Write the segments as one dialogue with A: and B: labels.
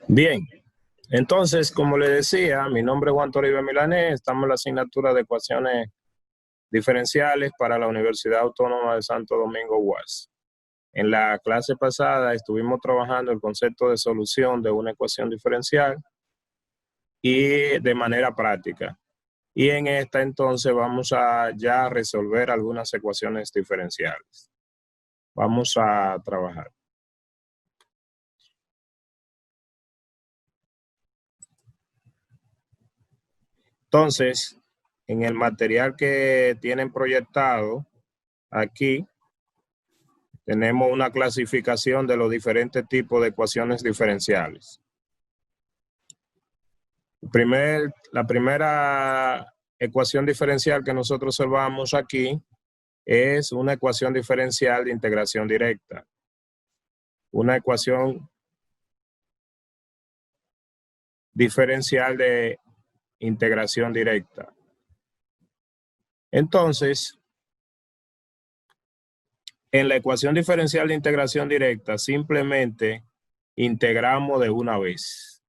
A: Bien, entonces, como le decía, mi nombre es Juan Toribio Milanés, estamos en la asignatura de ecuaciones diferenciales para la Universidad Autónoma de Santo Domingo, UAS. En la clase pasada estuvimos trabajando el concepto de solución de una ecuación diferencial y de manera práctica. Y en esta entonces vamos a ya resolver algunas ecuaciones diferenciales. Vamos a trabajar. Entonces, en el material que tienen proyectado aquí, tenemos una clasificación de los diferentes tipos de ecuaciones diferenciales. La primera ecuación diferencial que nosotros observamos aquí es una ecuación diferencial de integración directa. Una ecuación diferencial de integración directa. Entonces, en la ecuación diferencial de integración directa, simplemente integramos de una vez.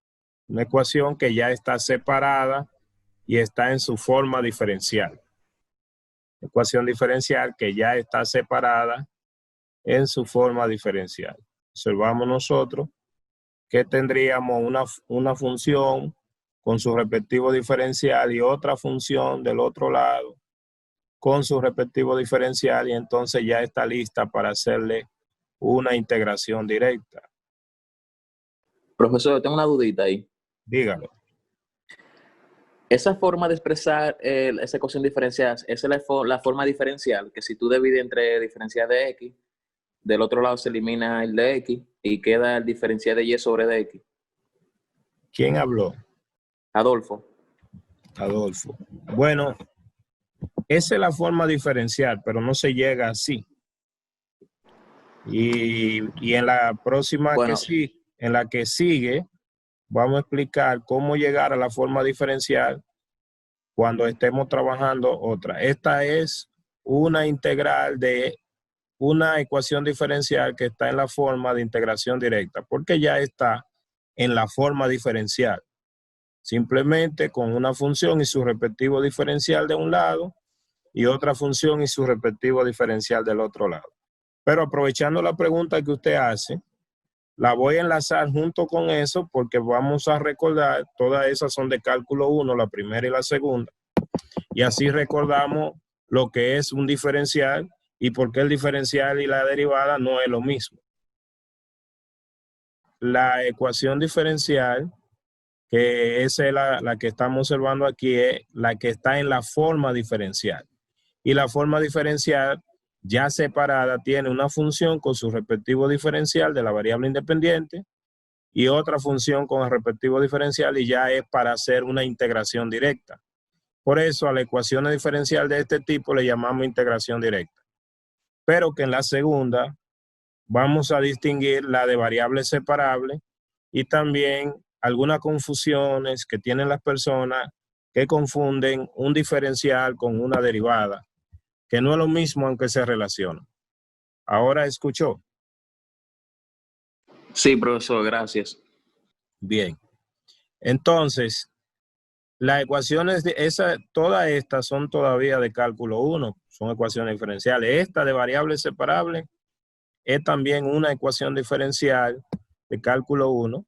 A: Una ecuación que ya está separada y está en su forma diferencial. Ecuación diferencial que ya está separada en su forma diferencial. Observamos nosotros que tendríamos una función con su respectivo diferencial y otra función del otro lado con su respectivo diferencial, y entonces ya está lista para hacerle una integración directa.
B: Profesor, tengo una dudita ahí.
A: Dígalo.
B: Esa forma de expresar esa ecuación diferencial, esa es la forma diferencial, que si tú divides entre diferencial de x, del otro lado se elimina el de x y queda el diferencial de y sobre de x.
A: ¿Quién habló?
B: Adolfo.
A: Adolfo. Bueno, esa es la forma diferencial, pero no se llega así. Y en la próxima en la que sigue, vamos a explicar cómo llegar a la forma diferencial cuando estemos trabajando otra. Esta es una integral de una ecuación diferencial que está en la forma de integración directa, porque ya está en la forma diferencial. Simplemente con una función y su respectivo diferencial de un lado y otra función y su respectivo diferencial del otro lado. Pero aprovechando la pregunta que usted hace, la voy a enlazar junto con eso porque vamos a recordar, todas esas son de cálculo 1, la primera y la segunda, y así recordamos lo que es un diferencial y por qué el diferencial y la derivada no es lo mismo. La ecuación diferencial, que esa es la que estamos observando aquí, es la que está en la forma diferencial. Y la forma diferencial ya separada tiene una función con su respectivo diferencial de la variable independiente y otra función con el respectivo diferencial, y ya es para hacer una integración directa. Por eso a la ecuación diferencial de este tipo le llamamos integración directa. Pero que en la segunda vamos a distinguir la de variables separables y también algunas confusiones que tienen las personas que confunden un diferencial con una derivada, que no es lo mismo aunque se relacionan. Ahora escuchó.
B: Sí, profesor, gracias.
A: Bien. Entonces, las ecuaciones todas estas son todavía de cálculo 1, son ecuaciones diferenciales. Esta de variables separables es también una ecuación diferencial de cálculo 1,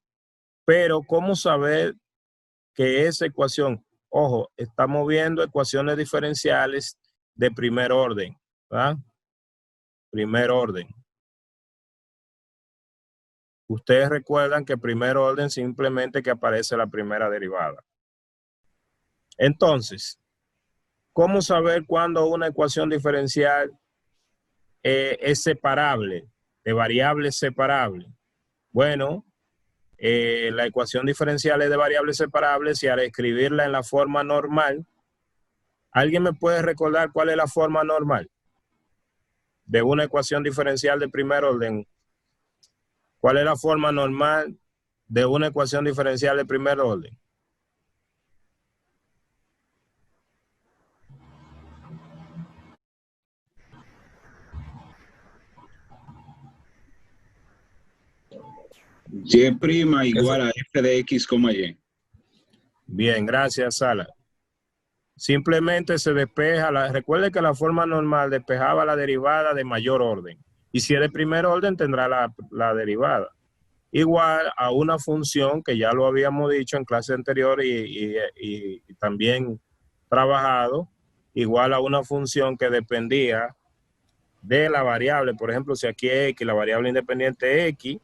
A: pero ¿cómo saber que esa ecuación? Ojo, estamos viendo ecuaciones diferenciales de primer orden, ¿verdad? Primer orden. Ustedes recuerdan que primer orden simplemente que aparece la primera derivada. Entonces, ¿cómo saber cuándo una ecuación diferencial es separable, de variables separables? Bueno, la ecuación diferencial es de variables separables y al escribirla en la forma normal, ¿alguien me puede recordar cuál es la forma normal de una ecuación diferencial de primer orden? ¿Cuál es la forma normal de una ecuación diferencial de primer orden?
C: Y' igual a f de x, y.
A: Bien, gracias, Sala. Simplemente se despeja, recuerde que la forma normal despejaba la derivada de mayor orden. Y si es de primer orden, tendrá la derivada. Igual a una función que ya lo habíamos dicho en clase anterior y también trabajado, igual a una función que dependía de la variable. Por ejemplo, si aquí es x, la variable independiente es x,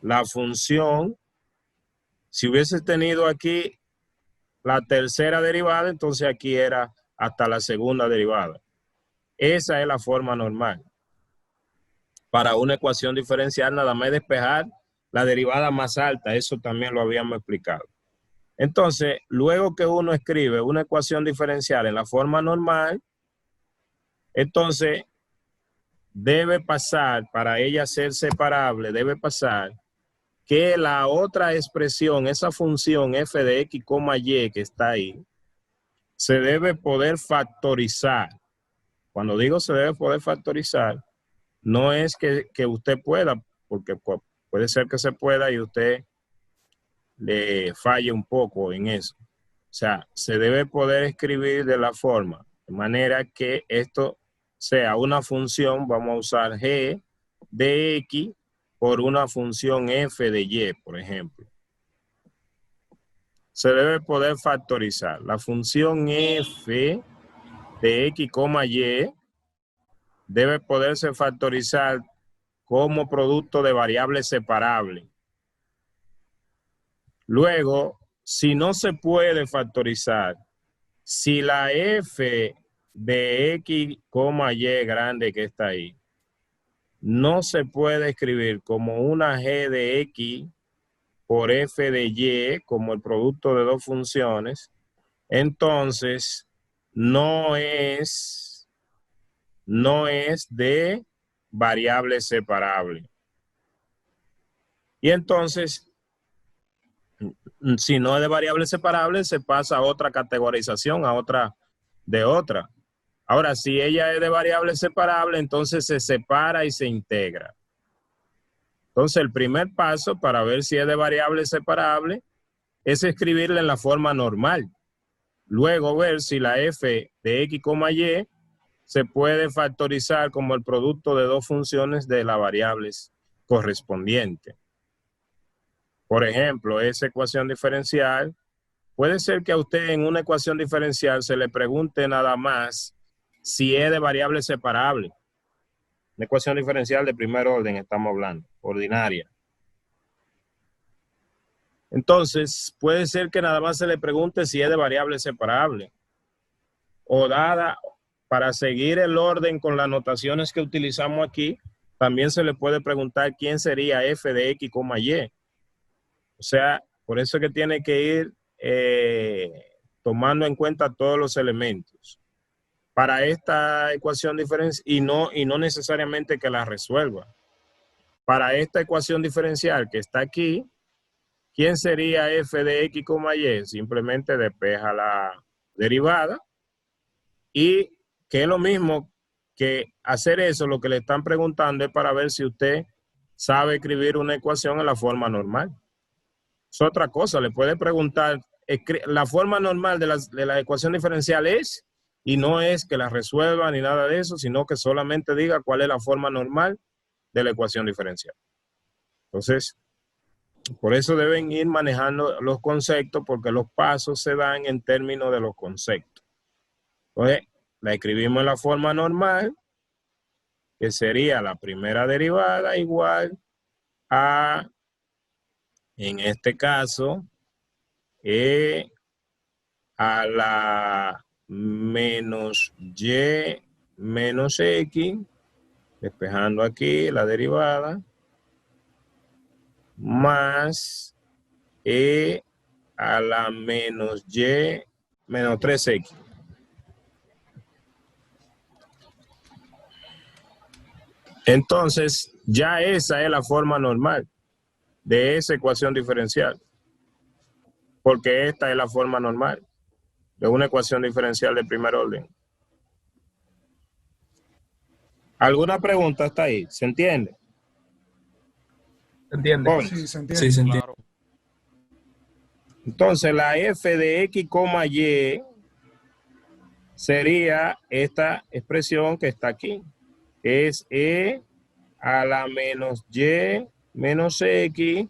A: la función, si hubiese tenido aquí la tercera derivada, entonces aquí era hasta la segunda derivada. Esa es la forma normal. Para una ecuación diferencial, nada más despejar la derivada más alta. Eso también lo habíamos explicado. Entonces, luego que uno escribe una ecuación diferencial en la forma normal, entonces debe pasar, para ella ser separable, debe pasar que la otra expresión, esa función f de x, y que está ahí, se debe poder factorizar. Cuando digo se debe poder factorizar, no es que usted pueda, porque puede ser que se pueda y usted le falle un poco en eso. O sea, se debe poder escribir de la forma, de manera que esto sea una función, vamos a usar g de x por una función f de y, por ejemplo. Se debe poder factorizar. La función f de x, y debe poderse factorizar como producto de variables separables. Luego, si no se puede factorizar, si la f de x, y grande que está ahí, no se puede escribir como una g de x por f de y, como el producto de dos funciones, entonces no es de variable separable. Y entonces, si no es de variable separable, se pasa a otra categorización, a otra de otra. Ahora, si ella es de variable separable, entonces se separa y se integra. Entonces, el primer paso para ver si es de variable separable es escribirla en la forma normal. Luego ver si la f de x, y se puede factorizar como el producto de dos funciones de las variables correspondientes. Por ejemplo, esa ecuación diferencial, puede ser que a usted en una ecuación diferencial se le pregunte nada más si es de variable separable. Una ecuación diferencial de primer orden estamos hablando, ordinaria. Entonces, puede ser que nada más se le pregunte si es de variable separable. O dada, para seguir el orden con las notaciones que utilizamos aquí, también se le puede preguntar quién sería f de x, y. O sea, por eso es que tiene que ir tomando en cuenta todos los elementos para esta ecuación diferencial y no necesariamente que la resuelva. Para esta ecuación diferencial que está aquí, ¿quién sería f de x, y? Simplemente despeja la derivada y que es lo mismo que hacer eso, lo que le están preguntando es para ver si usted sabe escribir una ecuación en la forma normal. Es otra cosa, le puede preguntar, la forma normal de la ecuación diferencial es, y no es que la resuelva ni nada de eso, sino que solamente diga cuál es la forma normal de la ecuación diferencial. Entonces, por eso deben ir manejando los conceptos, porque los pasos se dan en términos de los conceptos. Entonces, la escribimos en la forma normal, que sería la primera derivada igual a, en este caso, a la menos y menos x, despejando aquí la derivada, más a la menos y menos 3x. Entonces, ya esa es la forma normal de esa ecuación diferencial, porque esta es la forma normal de una ecuación diferencial de primer orden. ¿Alguna pregunta hasta ahí? ¿Se entiende?
D: ¿Se entiende?
A: Jóvenes.
E: Sí, se entiende.
D: Sí, se entiende.
F: Claro.
A: Entonces, la f de x, y sería esta expresión que está aquí. Es e a la menos y menos x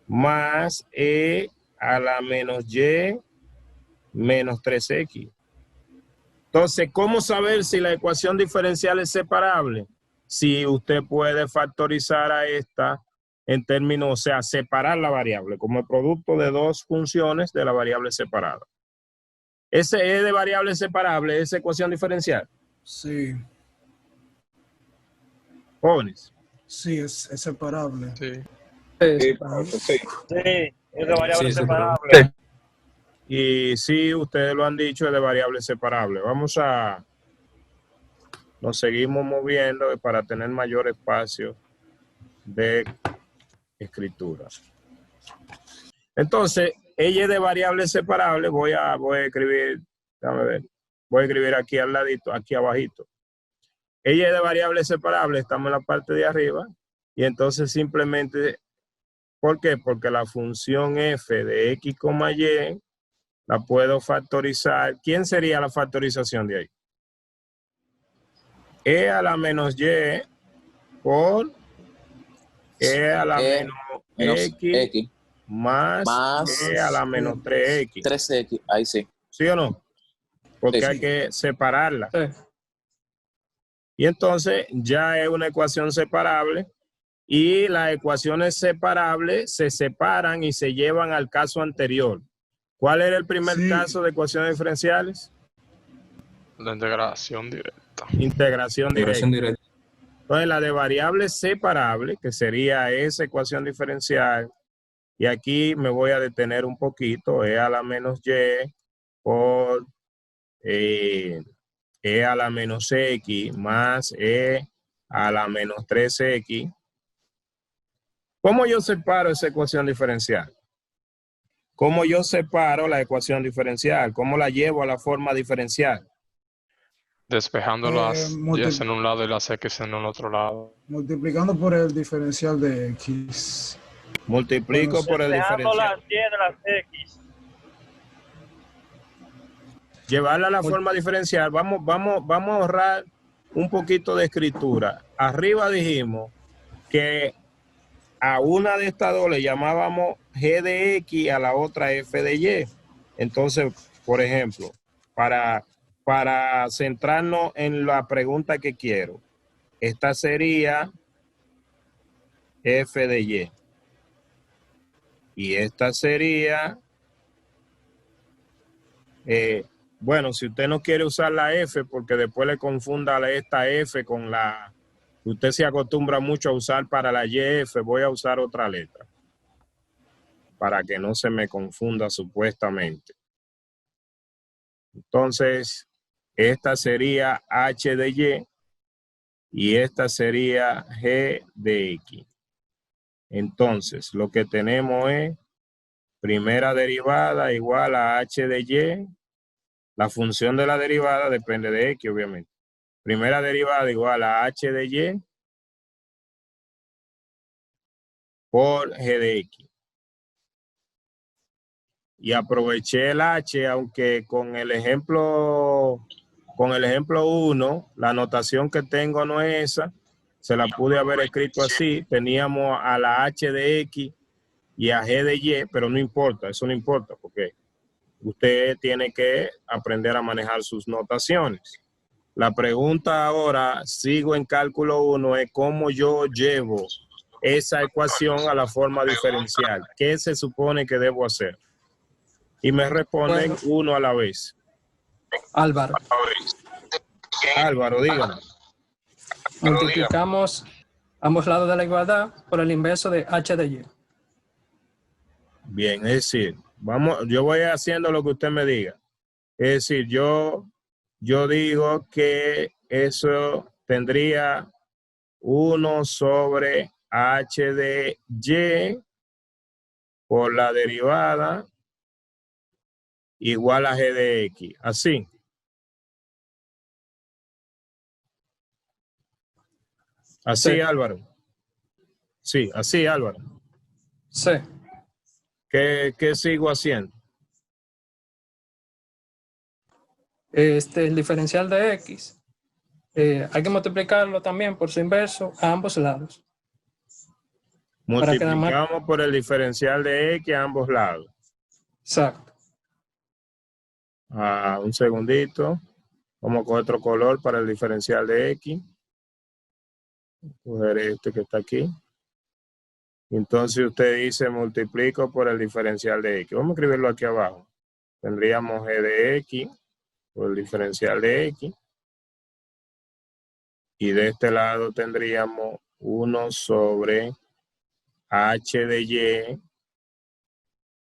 A: más e a la menos y menos 3x. Entonces, ¿cómo saber si la ecuación diferencial es separable? Si usted puede factorizar a esta en términos, o sea, separar la variable como el producto de dos funciones de la variable separada. ¿Ese es de variable separable, esa ecuación diferencial?
E: Sí,
A: Jóvenes.
E: sí, es separable.
F: Sí.
D: Sí,
A: Sí, es de variable
D: sí,
A: separable.
D: sí.
A: Y sí, ustedes lo han dicho, es de variable separable. Nos seguimos moviendo para tener mayor espacio de escritura. Entonces, ella es de variable separable. Voy a escribir, déjame ver, voy a escribir aquí al ladito, aquí abajito. Ella es de variable separable, estamos en la parte de arriba, y entonces simplemente, ¿por qué? Porque la función f de x, y la puedo factorizar. ¿Quién sería la factorización de ahí? E a la menos y por e a la menos x más e a la menos 3x.
B: 3x, ahí sí.
A: ¿Sí o no? Porque
B: Sí.
A: hay que separarla.
D: Sí.
A: Y entonces ya es una ecuación separable, y las ecuaciones separables se separan y se llevan al caso anterior. ¿Cuál era el primer
E: Sí.
A: caso de ecuaciones diferenciales?
F: La integración directa.
A: Integración
D: Integración
A: directa.
D: directa.
A: Entonces, la de variables separables, que sería esa ecuación diferencial, y aquí me voy a detener un poquito, e a la menos y por e a la menos x más e a la menos 3x. ¿Cómo yo separo esa ecuación diferencial? ¿Cómo yo separo la ecuación diferencial? ¿Cómo la llevo a la forma diferencial?
F: Despejando las
E: multi-
F: y en un lado y las x en el otro lado.
E: multiplicando por el diferencial de x.
A: Multiplico
E: Bueno,
A: por el
G: Despejando
A: diferencial.
G: las y de las x.
A: Llevarla a la forma diferencial. Vamos a ahorrar un poquito de escritura. Arriba dijimos que a una de estas dos le llamábamos g de x, a la otra f de y. Entonces, por ejemplo, para centrarnos en la pregunta que quiero, esta sería f de y. Y esta sería, bueno, si usted no quiere usar la f, porque después le confunda esta f con la que usted se acostumbra mucho a usar para la YF, voy a usar otra letra para que no se me confunda supuestamente. Entonces, esta sería h de y esta sería g de x. Entonces, lo que tenemos es primera derivada igual a h de y. La función de la derivada depende de x, obviamente. Primera derivada igual a h de y por g de x. Y aproveché el h, aunque con el ejemplo 1, la notación que tengo no es esa, se la pude haber escrito así. Teníamos a la h de x y a g de y, pero no importa, eso no importa, porque usted tiene que aprender a manejar sus notaciones. La pregunta ahora, sigo en cálculo 1, es cómo yo llevo esa ecuación a la forma diferencial. ¿Qué se supone que debo hacer? Y me responden
D: Bueno.
A: uno a la vez.
D: Álvaro,
A: Álvaro, dígame.
D: multiplicamos ambos lados de la igualdad por el inverso de h de y.
A: Bien, es decir, yo voy haciendo lo que usted me diga. Es decir, yo digo que eso tendría 1 sobre h de y por la derivada igual a g de x. Así. Así,
D: Sí.
A: Álvaro. Sí, así, Álvaro.
D: Sí.
A: ¿Qué sigo haciendo?
D: El diferencial de X, hay que multiplicarlo también por su inverso a ambos lados. Para que nada más...
A: Multiplicamos por el diferencial de X a ambos lados.
D: Exacto.
A: Un segundito. Vamos a coger otro color para el diferencial de X. Coger este que está aquí. Entonces usted dice multiplico por el diferencial de X. Vamos a escribirlo aquí abajo. Tendríamos G de X por el diferencial de X. Y de este lado tendríamos 1 sobre H de Y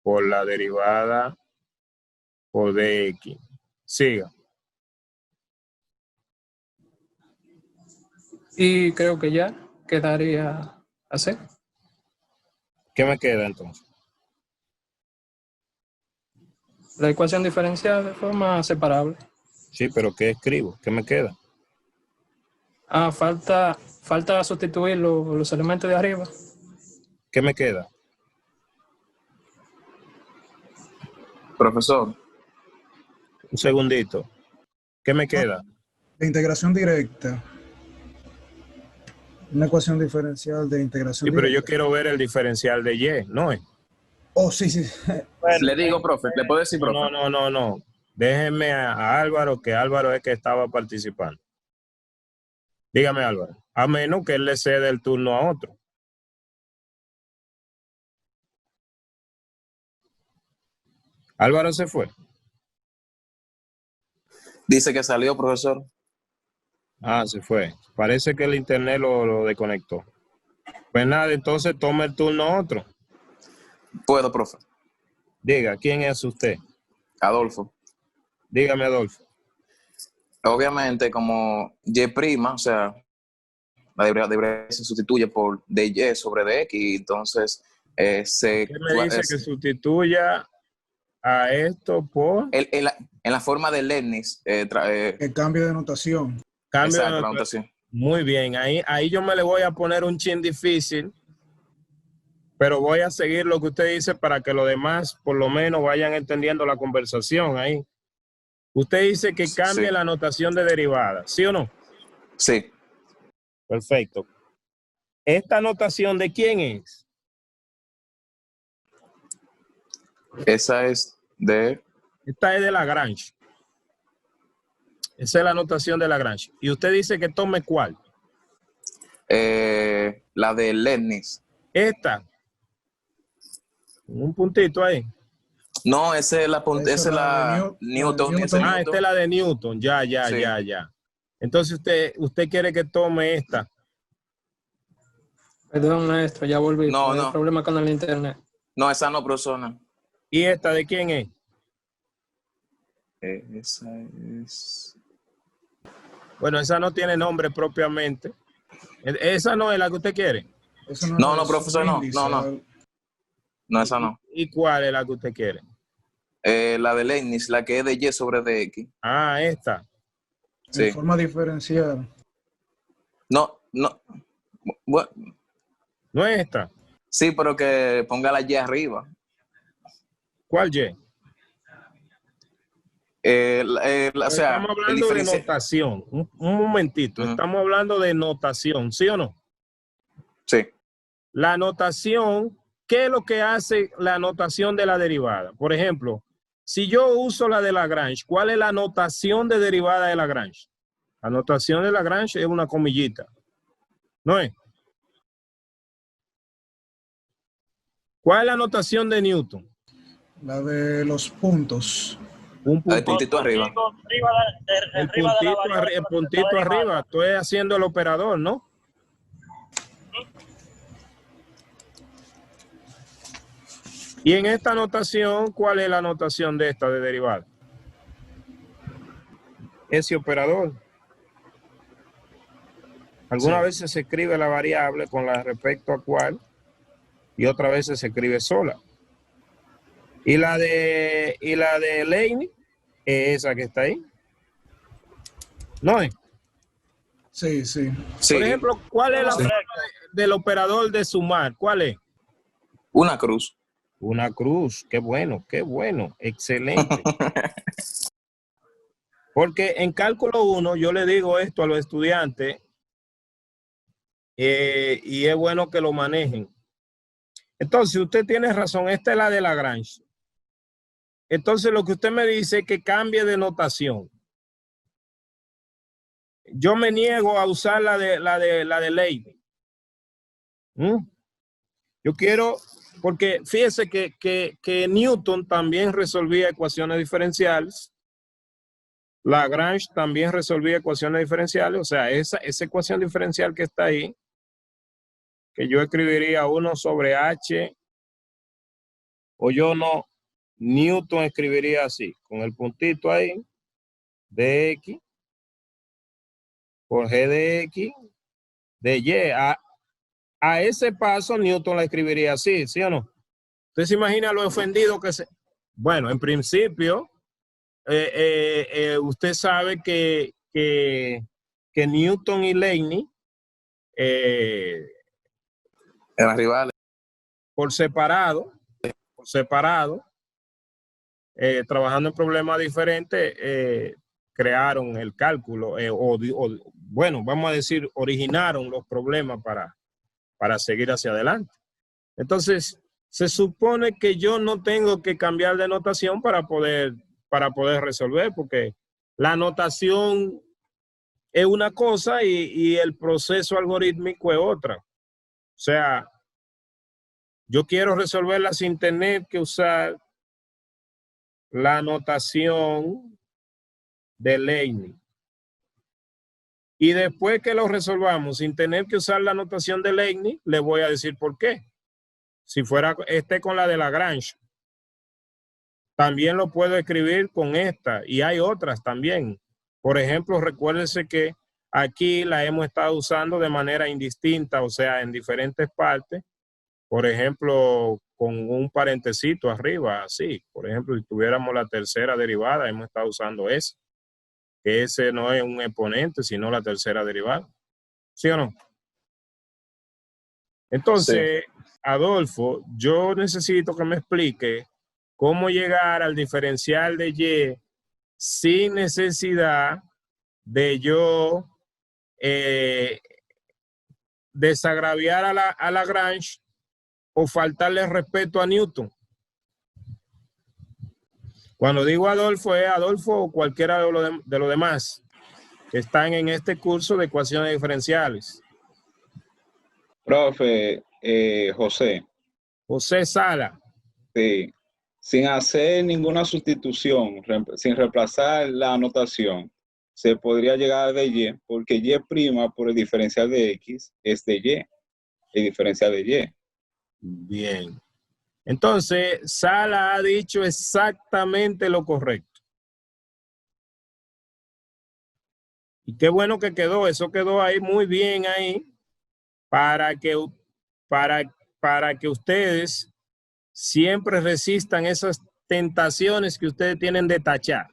A: por la derivada por dx. Siga.
D: Y creo que ya quedaría así.
A: ¿Qué me queda entonces?
D: La ecuación diferencial de forma separable.
A: Sí, pero ¿qué escribo? ¿Qué me queda?
D: Falta sustituir los elementos de arriba.
A: ¿Qué me queda?
B: Profesor.
A: Un segundito. ¿Qué me queda?
E: De integración directa. Una ecuación diferencial de integración
A: Sí, pero yo
E: directa.
A: quiero ver el diferencial de Y, ¿no es?
E: Oh, sí, sí.
A: Bueno,
B: Le digo, profe, ¿le puedo decir, profe?
A: No. Déjenme a Álvaro, que Álvaro es que estaba participando. Dígame, Álvaro. A menos que él le ceda el turno a otro. Álvaro se fue.
B: Dice que salió, profesor.
A: Se fue. Parece que el internet lo desconectó. Pues nada, entonces toma el turno a otro.
B: Puedo, profe.
A: Diga, ¿quién es usted?
B: Adolfo.
A: Dígame, Adolfo.
B: Obviamente, como Y', o sea, la derivada se sustituye por dy sobre dx, entonces
A: ¿Qué me dice que sustituya a esto por
B: en la forma de Leibniz,
E: El cambio de notación.
A: cambio
B: exacto,
A: de
B: la notación.
A: Muy bien, ahí yo me le voy a poner un chin difícil, pero voy a seguir lo que usted dice para que los demás por lo menos vayan entendiendo la conversación ahí. Usted dice que cambie
B: Sí.
A: la notación de derivada, ¿sí o no?
B: Sí.
A: Perfecto. ¿Esta notación de quién es?
B: Esa es de...
A: Esta es de Lagrange. Esa es la notación de Lagrange. Y usted dice que tome ¿cuál?
B: la de Leibniz.
A: Esta. Un puntito ahí.
B: No, esa es la Newton.
A: Esta es la de Newton. Ya. Entonces usted quiere que tome esta.
D: Perdón, maestro, ya volví.
B: No.
D: Hay problema con el internet.
B: No, esa no, profesor.
A: ¿Y esta de quién es?
B: Esa es...
A: Bueno, esa no tiene nombre propiamente. ¿Esa no es la que usted quiere?
B: No, profesor, no. No, esa no.
A: ¿Y cuál es la que usted quiere?
B: La de Leibniz, la que es de Y sobre dx.
A: Esta.
B: Sí.
E: En forma diferencial.
B: No. Bueno,
A: ¿No es esta?
B: sí, pero que ponga la Y arriba.
A: ¿Cuál Y?
B: O sea,
A: estamos hablando de notación. Un momentito. Estamos hablando de notación, ¿sí o no?
B: Sí.
A: La notación, ¿qué es lo que hace la notación de la derivada? Por ejemplo, si yo uso la de Lagrange, ¿cuál es la notación de derivada de Lagrange? La notación de Lagrange es una comillita. ¿No es? ¿Cuál es la notación de Newton?
E: La de los puntos.
A: Un puntito,
B: el puntito arriba.
A: El puntito arriba. Estoy haciendo el operador, ¿no? Y en esta notación, ¿cuál es la notación de esta de derivada? Ese operador. Algunas veces se escribe la variable con la respecto a cuál y otras veces se escribe sola. Y la de Leibniz es esa que está ahí. ¿No es?
E: Sí, sí.
B: Sí,
A: Por ejemplo, ¿cuál es la
D: Sí.
A: forma del operador de sumar? ¿Cuál es?
B: una cruz.
A: Una cruz. Qué bueno, excelente. Porque en cálculo 1 yo le digo esto a los estudiantes y es bueno que lo manejen. Entonces, usted tiene razón, esta es la de Lagrange. Entonces, lo que usted me dice es que cambie de notación. Yo me niego a usar la de Leibniz. Yo quiero, porque fíjese que Newton también resolvía ecuaciones diferenciales. Lagrange también resolvía ecuaciones diferenciales. O sea, esa ecuación diferencial que está ahí, que yo escribiría 1 sobre H, o yo no, Newton escribiría así, con el puntito ahí, dx por g de x, de y. A ese paso, Newton la escribiría así, ¿sí o no? Usted se imagina lo ofendido que se... Bueno, en principio, usted sabe que Newton y Leibniz,
B: Eran rivales.
A: por separado, trabajando en problemas diferentes, crearon el cálculo, bueno, vamos a decir, originaron los problemas para seguir hacia adelante. Entonces, se supone que yo no tengo que cambiar de notación para poder resolver, porque la notación es una cosa y el proceso algorítmico es otra. O sea, yo quiero resolverla sin tener que usar la notación de Leibniz. Y después que lo resolvamos sin tener que usar la notación de Leibniz, le voy a decir por qué. Si fuera con la de Lagrange, también lo puedo escribir con esta y hay otras también. Por ejemplo, recuérdense que aquí la hemos estado usando de manera indistinta, o sea, en diferentes partes. Por ejemplo, con un parentesito arriba, así. Por ejemplo, si tuviéramos la tercera derivada, hemos estado usando ese. Que ese no es un exponente, sino la tercera derivada. ¿Sí o no? Entonces, sí. Adolfo, yo necesito que me explique cómo llegar al diferencial de Y sin necesidad de yo desagraviar a Lagrange o faltarle respeto a Newton. Cuando digo Adolfo, es Adolfo o cualquiera de los demás que están en este curso de ecuaciones diferenciales.
C: Profe, José.
A: José Sala.
C: Sí. Sin hacer ninguna sustitución, sin reemplazar la anotación, se podría llegar de Y, porque Y' por el diferencial de X es de Y, el diferencial de Y.
A: Bien. Entonces, Sala ha dicho exactamente lo correcto. Y qué bueno que quedó, eso quedó ahí muy bien ahí para que ustedes siempre resistan esas tentaciones que ustedes tienen de tachar.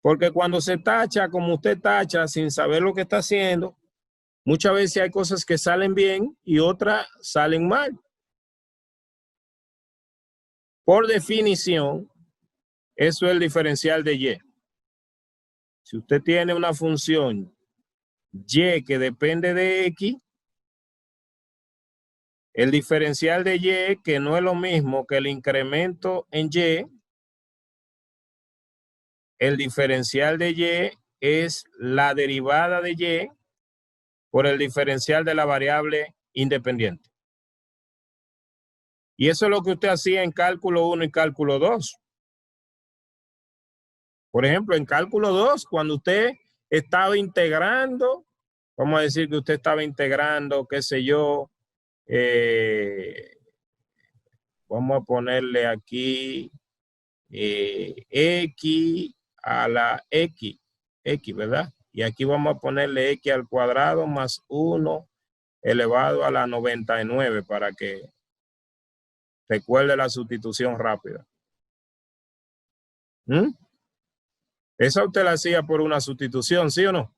A: Porque cuando se tacha, como usted tacha sin saber lo que está haciendo, muchas veces hay cosas que salen bien y otras salen mal. Por definición, eso es el diferencial de Y. Si usted tiene una función Y que depende de X, el diferencial de Y, que no es lo mismo que el incremento en Y, el diferencial de Y es la derivada de Y por el diferencial de la variable independiente. Y eso es lo que usted hacía en cálculo 1 y cálculo 2. Por ejemplo, en cálculo 2, cuando usted estaba integrando, vamos a decir que usted estaba integrando, qué sé yo, vamos a ponerle aquí X a la X, ¿verdad? Y aquí vamos a ponerle X al cuadrado más 1 elevado a la 99 para que recuerde la sustitución rápida. Esa usted la hacía por una sustitución, ¿sí o no?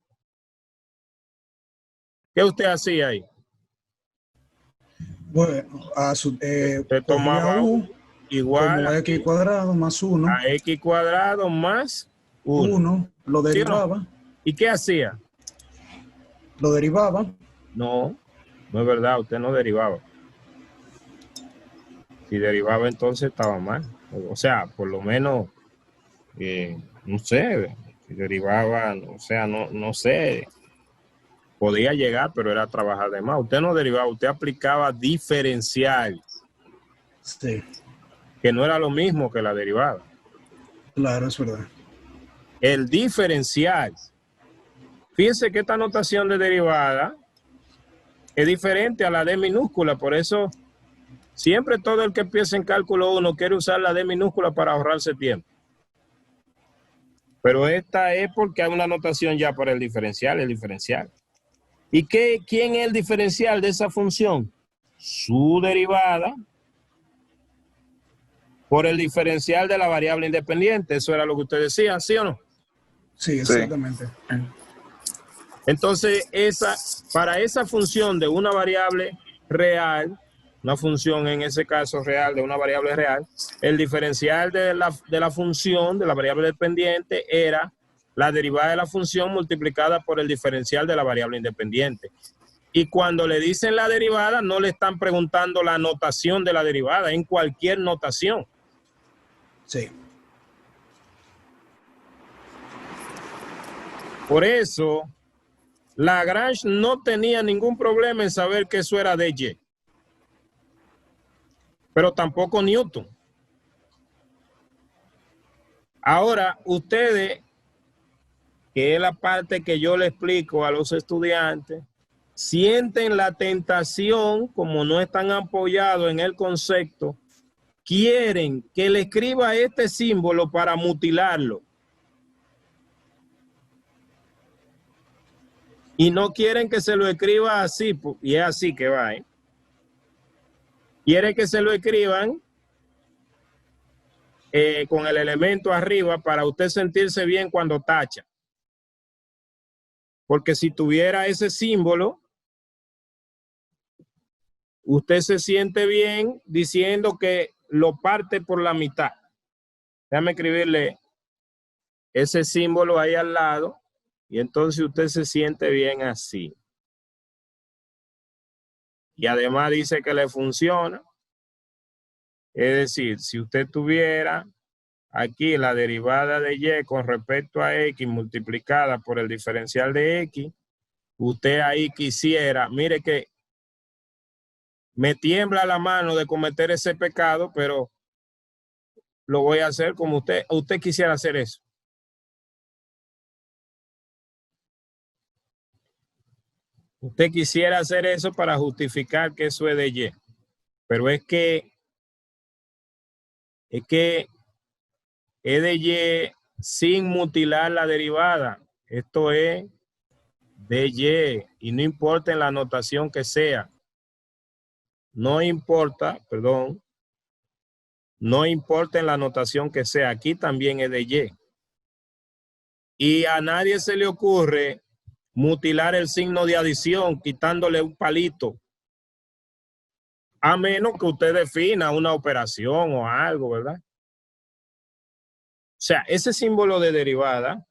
A: ¿Qué usted hacía ahí?
E: Bueno,
A: Usted
E: cogía
A: tomaba
E: U
A: U igual
E: como X cuadrado más 1,
A: a X cuadrado más 1.
E: 1, lo
A: ¿Sí o no?
E: derivaba,
A: ¿Y qué hacía?
E: lo derivaba,
A: No, no es verdad, usted no derivaba. Si derivaba entonces estaba mal. O sea, por lo menos, no sé, si derivaba, o sea, no sé, podía llegar, pero era trabajar de más. Usted no derivaba, usted aplicaba diferencial,
E: sí,
A: que no era lo mismo que la derivada.
E: claro, es verdad.
A: El diferencial, fíjense que esta notación de derivada es diferente a la D minúscula, por eso siempre todo el que empieza en cálculo 1 quiere usar la D minúscula para ahorrarse tiempo. Pero esta es porque hay una notación ya para el diferencial. ¿Y quién es el diferencial de esa función? Su derivada por el diferencial de la variable independiente. Eso era lo que usted decía, ¿sí o no?
E: Sí, exactamente.
A: Entonces, para esa función de una variable real, una función en ese caso real de una variable real, el diferencial de la función de la variable dependiente era la derivada de la función multiplicada por el diferencial de la variable independiente. Y cuando le dicen la derivada, no le están preguntando la notación de la derivada, en cualquier notación.
E: Sí.
A: Por eso, Lagrange no tenía ningún problema en saber que eso era dy. Pero tampoco Newton. Ahora, ustedes, que es la parte que yo le explico a los estudiantes, sienten la tentación, como no están apoyados en el concepto, quieren que le escriba este símbolo para mutilarlo. Y no quieren que se lo escriba así, y es así que va, ¿eh? Quieren que se lo escriban con el elemento arriba para usted sentirse bien cuando tacha. Porque si tuviera ese símbolo, usted se siente bien diciendo que lo parte por la mitad. Déjame escribirle ese símbolo ahí al lado y entonces usted se siente bien así. Y además dice que le funciona. Es decir, si usted tuviera aquí la derivada de y con respecto a x multiplicada por el diferencial de x, usted ahí quisiera, mire que me tiembla la mano de cometer ese pecado, pero lo voy a hacer como usted quisiera hacer eso. Usted quisiera hacer eso para justificar que eso es de y, pero es que es de y sin mutilar la derivada. Esto es de y no importa en la notación que sea. No importa, perdón, no importa en la notación que sea. Aquí también es de y. Y a nadie se le ocurre mutilar el signo de adición quitándole un palito. A menos que usted defina una operación o algo, ¿verdad? O sea, ese símbolo de derivada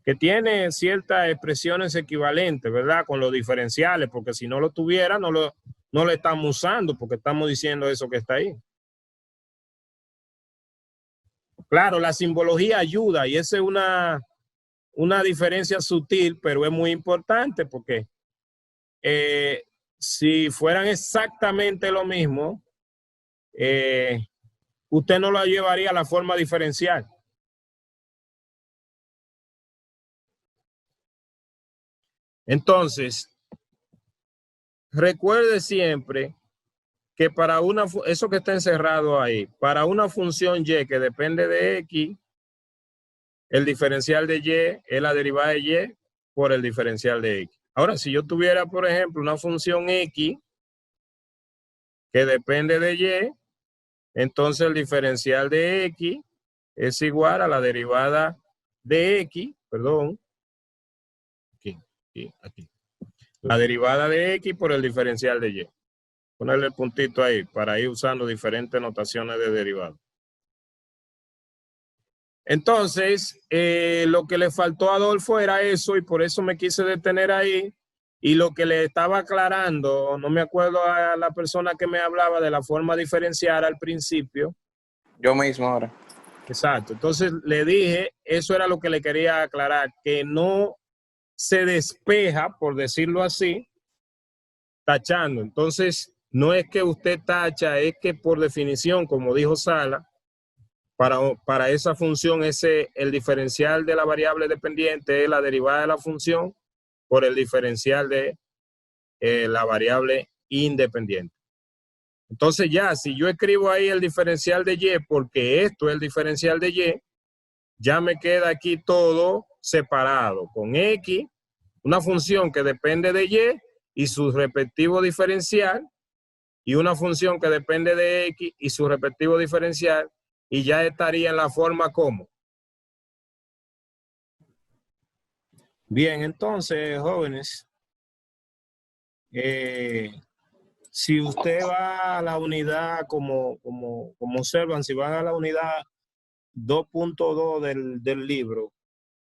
A: que tiene ciertas expresiones equivalentes, ¿verdad? Con los diferenciales, porque si no lo tuviera, no lo estamos usando, porque estamos diciendo eso que está ahí. Claro, la simbología ayuda y esa es una diferencia sutil, pero es muy importante porque si fueran exactamente lo mismo, usted no lo llevaría a la forma diferencial. Entonces, recuerde siempre que para eso que está encerrado ahí, para una función y que depende de x, el diferencial de y es la derivada de y por el diferencial de x. Ahora, si yo tuviera, por ejemplo, una función x que depende de y, entonces el diferencial de x es igual a la derivada de x, perdón, aquí. La derivada de X por el diferencial de Y. Ponerle el puntito ahí para ir usando diferentes notaciones de derivada. Entonces, lo que le faltó a Adolfo era eso y por eso me quise detener ahí. Y lo que le estaba aclarando, no me acuerdo a la persona que me hablaba de la forma diferencial al principio.
B: Yo mismo ahora.
A: Exacto. Entonces le dije, eso era lo que le quería aclarar, que no se despeja, por decirlo así, tachando. Entonces, no es que usted tacha, es que por definición, como dijo Sala, para esa función, el diferencial de la variable dependiente es la derivada de la función por el diferencial de la variable independiente. Entonces ya, si yo escribo ahí el diferencial de Y, porque esto es el diferencial de Y, ya me queda aquí todo separado, con X, una función que depende de Y y su respectivo diferencial, y una función que depende de X y su respectivo diferencial, y ya estaría en la forma como. Bien, entonces, jóvenes, si usted va a la unidad, como observan, si van a la unidad 2.2 del libro,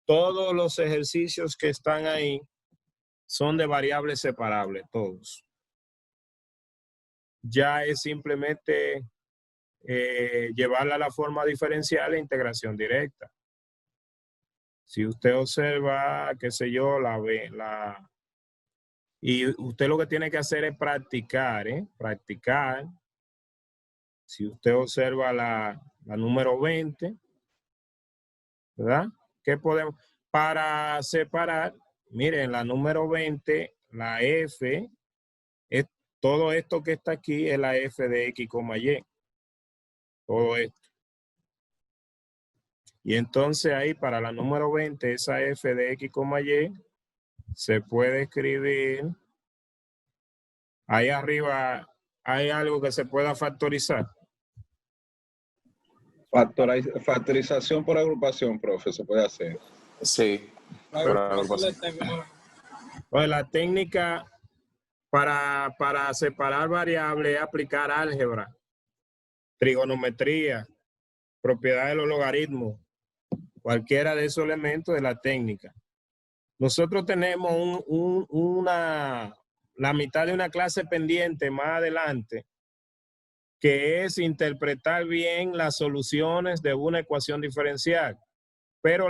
A: todos los ejercicios que están ahí son de variables separables, todos. Ya es simplemente llevarla a la forma diferencial e integración directa. Si usted observa, qué sé yo, y usted lo que tiene que hacer es practicar, practicar. Si usted observa la número 20, ¿verdad? ¿Qué podemos? Para separar, miren, la número 20, la F, es todo esto que está aquí es la F de X, Y. Todo esto. Y entonces ahí para la número 20, esa F de X, Y, se puede escribir, ahí arriba hay algo que se pueda factorizar.
C: Factorización por agrupación, profe, se puede hacer.
B: Sí.
A: Pues la técnica para separar variables es aplicar álgebra, trigonometría, propiedad de los logaritmos, cualquiera de esos elementos de la técnica. Nosotros tenemos la mitad de una clase pendiente más adelante, que es interpretar bien las soluciones de una ecuación diferencial. Pero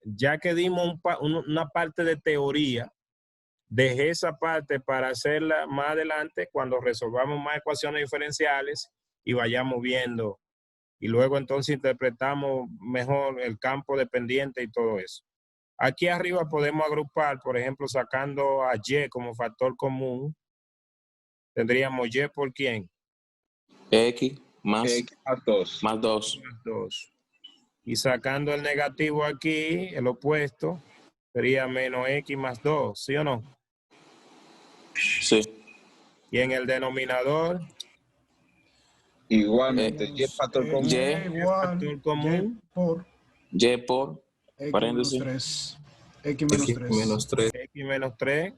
A: ya que dimos una parte de teoría, dejé esa parte para hacerla más adelante cuando resolvamos más ecuaciones diferenciales y vayamos viendo. Y luego entonces interpretamos mejor el campo dependiente y todo eso. Aquí arriba podemos agrupar, por ejemplo, sacando a Y como factor común. Tendríamos Y por ¿quién?
B: X más
C: X más 2.
B: Más 2.
A: Más 2. Y sacando el negativo aquí, el opuesto, sería menos X más 2, ¿sí o no?
B: Sí.
A: Y en el denominador,
C: Igualmente, Y factor común.
A: factor común.
B: Y por
E: X
B: paréntesis.
E: menos 3. X menos 3.
A: X menos 3.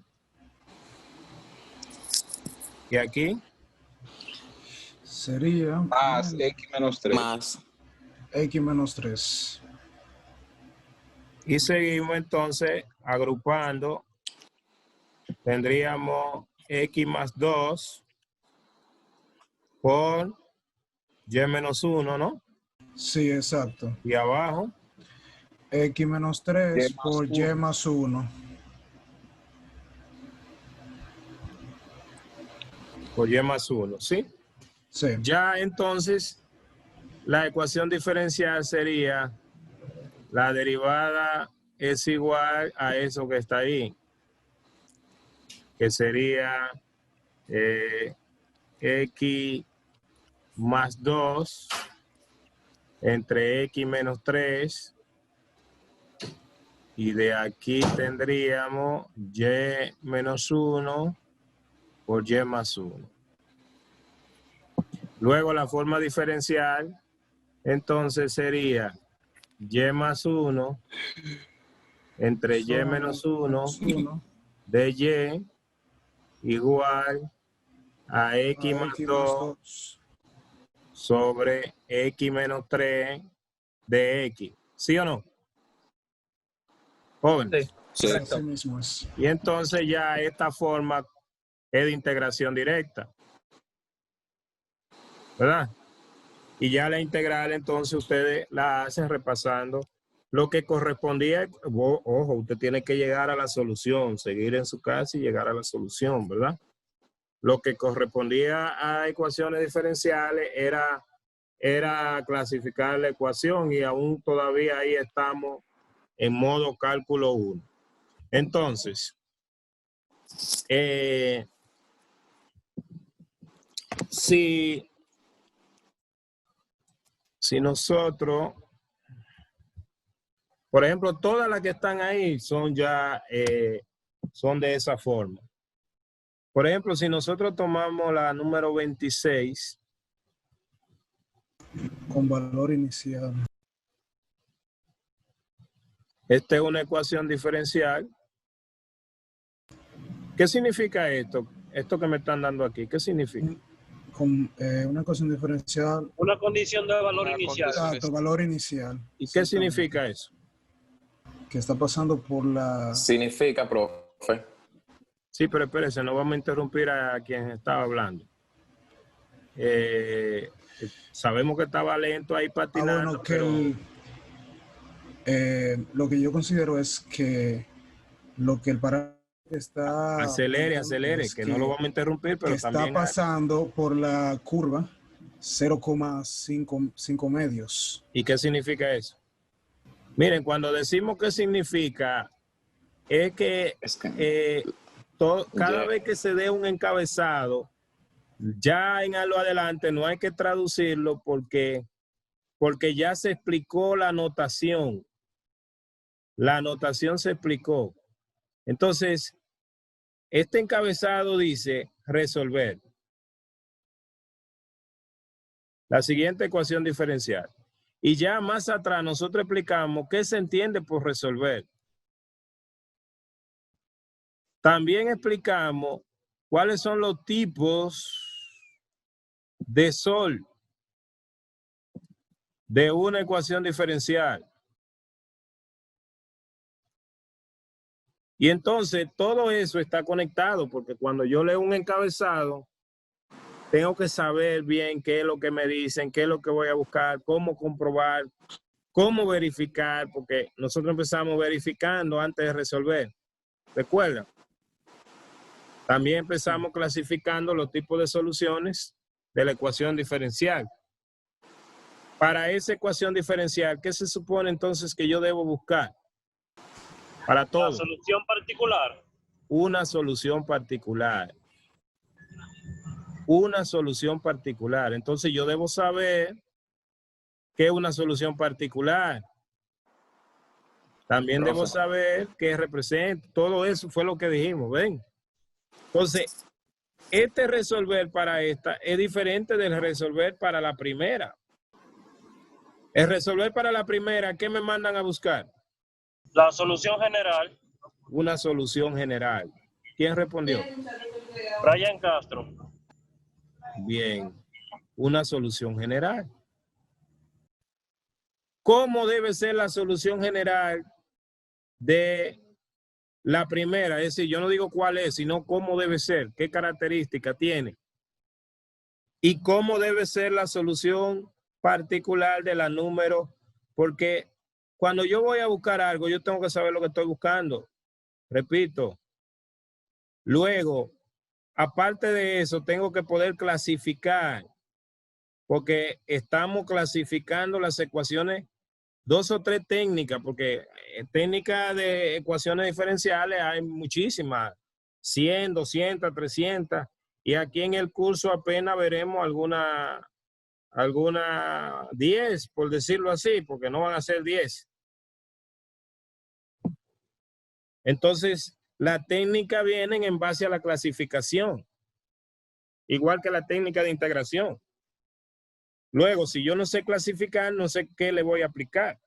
A: Y aquí
E: Sería
C: más X menos 3.
B: Más
E: X menos 3.
A: y seguimos entonces agrupando. Tendríamos X más 2 por Y menos 1, ¿no?
E: Sí, exacto.
A: Y abajo,
E: X menos 3
C: Y más
E: por Y
C: 1.
E: más 1.
A: por Y más 1, ¿sí?
E: Sí.
A: Ya entonces, la ecuación diferencial sería la derivada es igual a eso que está ahí, que sería X más 2 entre X menos 3, y de aquí tendríamos Y menos 1 por Y más 1. Luego la forma diferencial, entonces sería Y más 1 entre y menos 1 de y igual a x más 2 sobre x menos 3 de x. ¿Sí o no? Jóvenes.
D: Sí,
E: Sí,
D: correcto.
E: así mismo es.
A: Y entonces ya esta forma es de integración directa. ¿Verdad? Y ya la integral, entonces ustedes la hacen repasando lo que correspondía. Ojo, usted tiene que llegar a la solución, seguir en su casa y llegar a la solución, ¿verdad? Lo que correspondía a ecuaciones diferenciales era clasificar la ecuación y aún todavía ahí estamos en modo cálculo 1. Entonces, si nosotros, por ejemplo, todas las que están ahí son ya, son de esa forma. Por ejemplo, si nosotros tomamos la número 26.
E: Con valor inicial.
A: Esta es una ecuación diferencial. ¿Qué significa esto? Esto que me están dando aquí, ¿qué significa?
E: Con una ecuación diferencial.
G: Una condición de valor inicial.
E: Exacto, valor inicial.
A: ¿Y qué significa eso?
E: Que está pasando por la...
B: Significa, profe.
A: Sí, pero espérese, no vamos a interrumpir a quien estaba hablando. Sabemos que estaba lento ahí patinando.
E: Bueno, que
A: pero...
E: lo que yo considero es que lo que el parámetro está...
A: Acelere, que no lo vamos a interrumpir, pero
E: que
A: también...
E: está pasando por la curva 0,5 medios.
A: ¿Y qué significa eso? Miren, cuando decimos qué significa, es que cada vez que se dé un encabezado, ya en lo adelante no hay que traducirlo porque ya se explicó la notación. La notación se explicó. Entonces, este encabezado dice resolver la siguiente ecuación diferencial. Y ya más atrás nosotros explicamos qué se entiende por resolver. También explicamos cuáles son los tipos de sol de una ecuación diferencial. Y entonces todo eso está conectado porque cuando yo leo un encabezado, tengo que saber bien qué es lo que me dicen, qué es lo que voy a buscar, cómo comprobar, cómo verificar, porque nosotros empezamos verificando antes de resolver. ¿Recuerdan? También empezamos clasificando los tipos de soluciones de la ecuación diferencial. Para esa ecuación diferencial, ¿qué se supone entonces que yo debo buscar? Para todo.
G: La solución particular.
A: Una solución particular. Una solución particular. Entonces yo debo saber qué es una solución particular. También debo saber qué representa. Todo eso fue lo que dijimos, ¿ven? Entonces, este resolver para esta es diferente del resolver para la primera. El resolver para la primera, ¿qué me mandan a buscar?
G: La solución general.
A: Una solución general. ¿Quién respondió?
G: Brian Castro.
A: Bien, una solución general. ¿Cómo debe ser la solución general de la primera? Es decir, yo no digo cuál es, sino cómo debe ser, qué característica tiene. Y cómo debe ser la solución particular de la número, porque cuando yo voy a buscar algo, yo tengo que saber lo que estoy buscando. Repito. Luego, aparte de eso, tengo que poder clasificar, porque estamos clasificando las ecuaciones, 2 o 3 técnicas, porque técnicas de ecuaciones diferenciales hay muchísimas, 100, 200, 300, y aquí en el curso apenas veremos alguna 10, por decirlo así, porque no van a ser 10. Entonces, la técnica viene en base a la clasificación, igual que la técnica de integración. Luego, si yo no sé clasificar, no sé qué le voy a aplicar.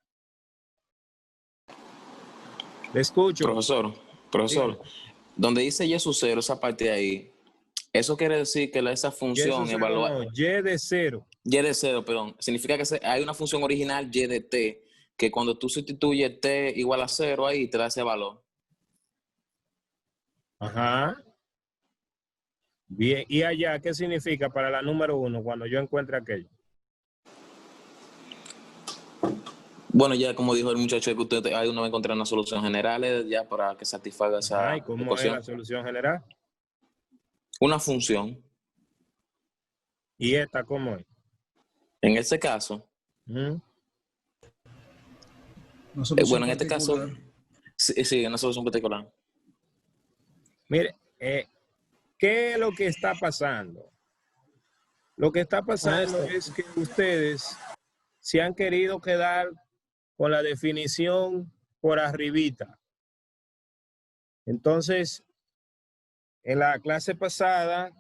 A: Le escucho.
B: Profesor, donde dice y sub 0, esa parte de ahí, eso quiere decir que esa función evalúa...
A: No, y de 0.
B: Y de 0, perdón. Significa que hay una función original y de t, que cuando tú sustituyes t igual a 0 ahí, te da ese valor.
A: Ajá. Bien, ¿y allá qué significa para la número 1 cuando yo encuentre aquello?
B: Bueno, ya como dijo el muchacho, que usted hay uno va a encontrar una solución general ya para que satisfaga esa
A: ¿Y cómo
B: ecuación.
A: es la solución general?
B: Una función.
A: ¿Y esta cómo es?
B: En ese caso,
A: ¿Mm?
B: bueno, en este caso, sí, una solución particular.
A: Mire, ¿qué es lo que está pasando? Lo que está pasando es que ustedes se han querido quedar con la definición por arribita. Entonces, en la clase pasada,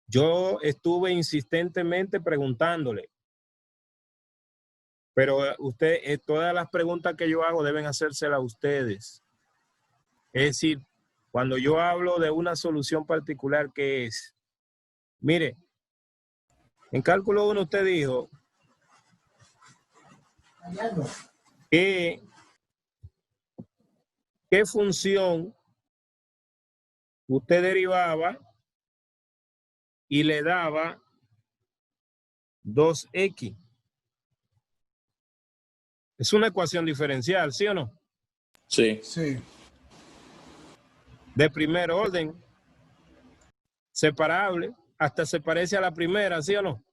A: yo estuve insistentemente preguntándole, pero usted, todas las preguntas que yo hago deben hacérselas a ustedes. Es decir, cuando yo hablo de una solución particular, ¿qué es? Mire, en cálculo 1 usted dijo que qué función usted derivaba y le daba 2x. Es una ecuación diferencial, ¿sí o no?
B: Sí.
E: Sí.
A: De primer orden, separable, hasta se parece a la primera, ¿sí o no?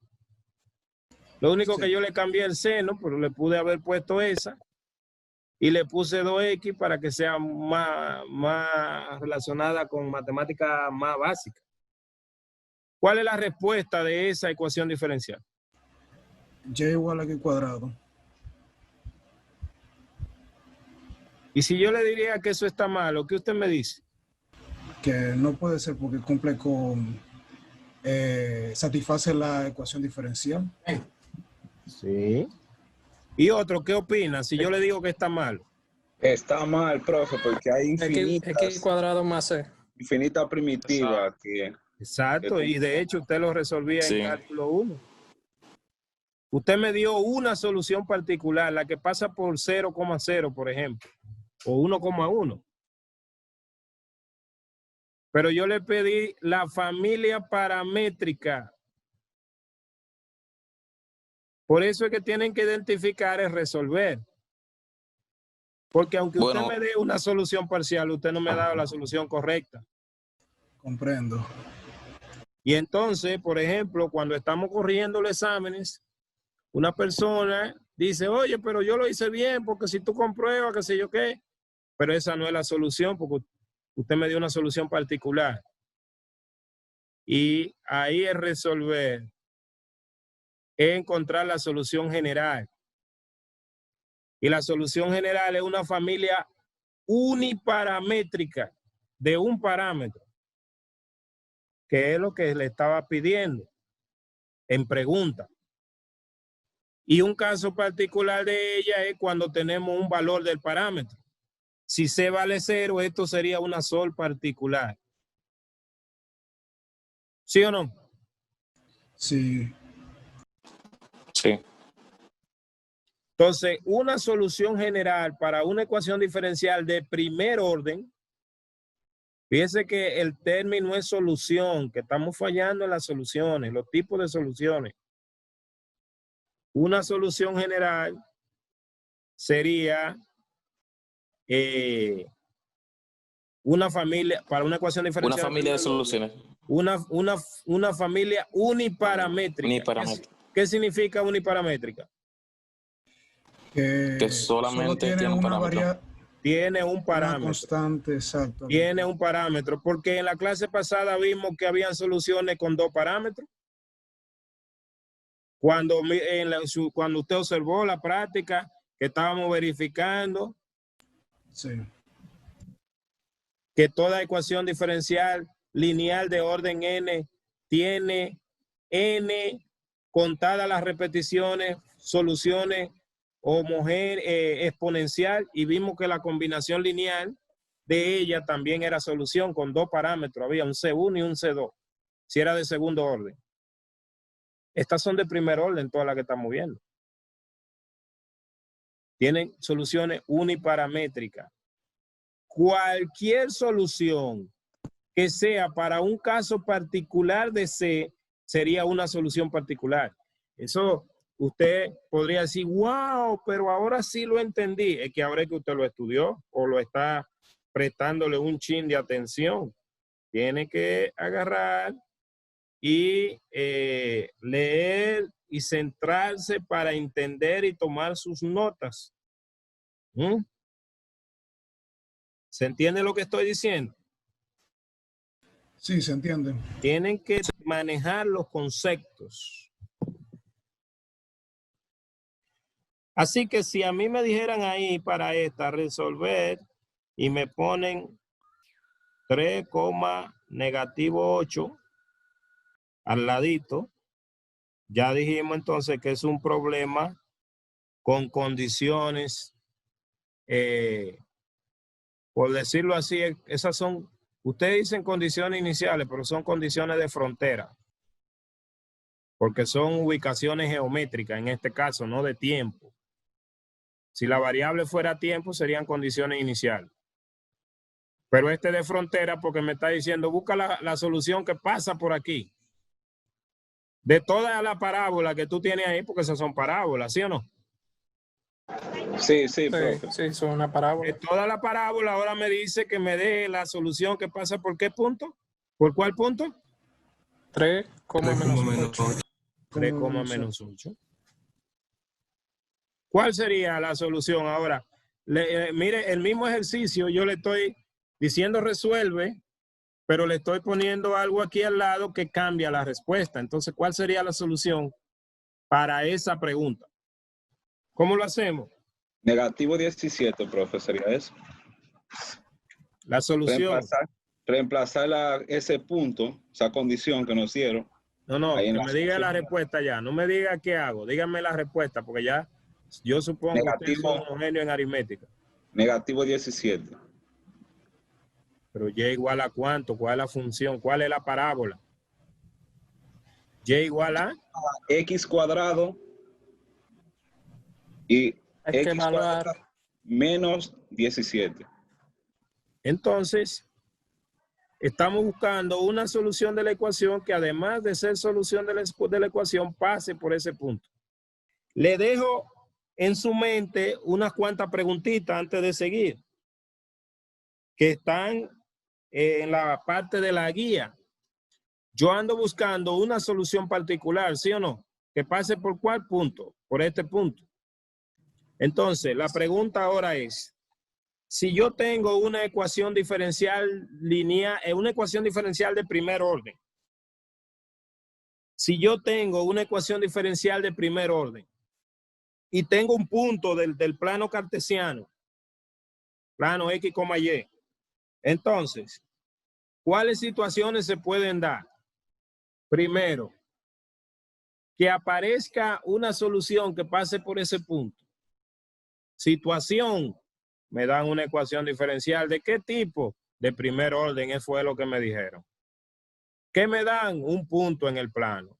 A: Lo único que yo le cambié el seno, pero le pude haber puesto esa y le puse 2x para que sea más relacionada con matemática más básica. ¿Cuál es la respuesta de esa ecuación diferencial?
E: Y igual a x cuadrado.
A: Y si yo le diría que eso está malo, ¿qué usted me dice?
E: Que no puede ser porque cumple con... satisface la ecuación diferencial.
A: Sí. ¿Y otro qué opina si yo le digo que está mal?
C: Está mal, profe, porque hay
D: X cuadrado más C.
C: infinitas primitivas que...
A: Exacto, y de hecho usted lo resolvía en cálculo 1. Usted me dio una solución particular, la que pasa por 0,0, por ejemplo, o 1,1. Pero yo le pedí la familia paramétrica. Por eso es que tienen que identificar y resolver. Porque aunque usted me dé una solución parcial, usted no me ha dado la solución correcta.
E: Comprendo.
A: Y entonces, por ejemplo, cuando estamos corrigiendo los exámenes, una persona dice, oye, pero yo lo hice bien, porque si tú compruebas, qué sé yo qué, pero esa no es la solución, porque usted me dio una solución particular. Y ahí es resolver, es encontrar la solución general. Y la solución general es una familia uniparamétrica de un parámetro, que es lo que le estaba pidiendo en pregunta. Y un caso particular de ella es cuando tenemos un valor del parámetro. Si C vale 0, esto sería una sol particular. ¿Sí o no?
E: Sí.
B: Sí.
A: Entonces, una solución general para una ecuación diferencial de primer orden, fíjese que el término es solución, que estamos fallando en las soluciones, los tipos de soluciones. Una solución general sería una familia, para una ecuación diferencial.
B: Una familia de soluciones.
A: Una familia uniparamétrica. ¿Qué significa uniparamétrica?
E: Que
B: solamente tiene un parámetro.
A: Tiene un parámetro.
E: Una constante, exacto.
A: Tiene un parámetro, porque en la clase pasada vimos que habían soluciones con 2 parámetros. Cuando usted observó la práctica que estábamos verificando,
E: sí,
A: que toda ecuación diferencial lineal de orden n tiene n contadas las repeticiones, soluciones exponencial y vimos que la combinación lineal de ella también era solución con dos parámetros. Había un C1 y un C2, si era de segundo orden. Estas son de primer orden, todas las que estamos viendo. Tienen soluciones uniparamétricas. Cualquier solución que sea para un caso particular de C sería una solución particular. Eso usted podría decir, wow, pero ahora sí lo entendí. Es que ahora es que usted lo estudió o lo está prestándole un chin de atención. Tiene que agarrar y leer y centrarse para entender y tomar sus notas. ¿Se entiende lo que estoy diciendo?
E: Sí, se entiende.
A: Tienen que manejar los conceptos. Así que si a mí me dijeran ahí para esta resolver y me ponen 3,-8 al ladito, ya dijimos entonces que es un problema con condiciones, por decirlo así, esas son, ustedes dicen condiciones iniciales, pero son condiciones de frontera, porque son ubicaciones geométricas en este caso, no de tiempo. Si la variable fuera tiempo, serían condiciones iniciales. Pero este de frontera porque me está diciendo, busca la solución que pasa por aquí. De toda la parábola que tú tienes ahí, porque esas son parábolas, ¿sí o no?
C: Sí, profe.
D: Sí, son una parábola.
A: De toda la parábola ahora me dice que me dé la solución que pasa por qué punto. ¿Por cuál punto?
D: 3,-8.
A: 3,-8. ¿Cuál sería la solución ahora? Mire, el mismo ejercicio yo le estoy diciendo resuelve, pero le estoy poniendo algo aquí al lado que cambia la respuesta. Entonces, ¿cuál sería la solución para esa pregunta? ¿Cómo lo hacemos?
C: -17, profe, sería eso.
A: La solución.
C: Reemplazar ese punto, esa condición que nos dieron.
A: No, que me diga la respuesta ya. No me diga qué hago. Dígame la respuesta, porque ya yo supongo que ustedes son un genio en aritmética.
C: -17.
A: Pero y igual a cuánto, ¿cuál es la función? ¿Cuál es la parábola? Y igual a
C: X cuadrado y
D: Hay que
C: X
D: evaluar.
C: cuadrado menos 17.
A: Entonces, estamos buscando una solución de la ecuación que además de ser solución de la ecuación pase por ese punto. Le dejo en su mente unas cuantas preguntitas antes de seguir, que están en la parte de la guía. Yo ando buscando una solución particular, ¿sí o no? Que pase por cuál punto, por este punto. Entonces, la pregunta ahora es, si yo tengo una ecuación diferencial lineal, una ecuación diferencial de primer orden, si yo tengo una ecuación diferencial de primer orden y tengo un punto del plano cartesiano, plano X, Y, entonces, ¿cuáles situaciones se pueden dar? Primero, que aparezca una solución que pase por ese punto. Situación, me dan una ecuación diferencial. ¿De qué tipo? De primer orden, eso fue lo que me dijeron. ¿Qué me dan? Un punto en el plano.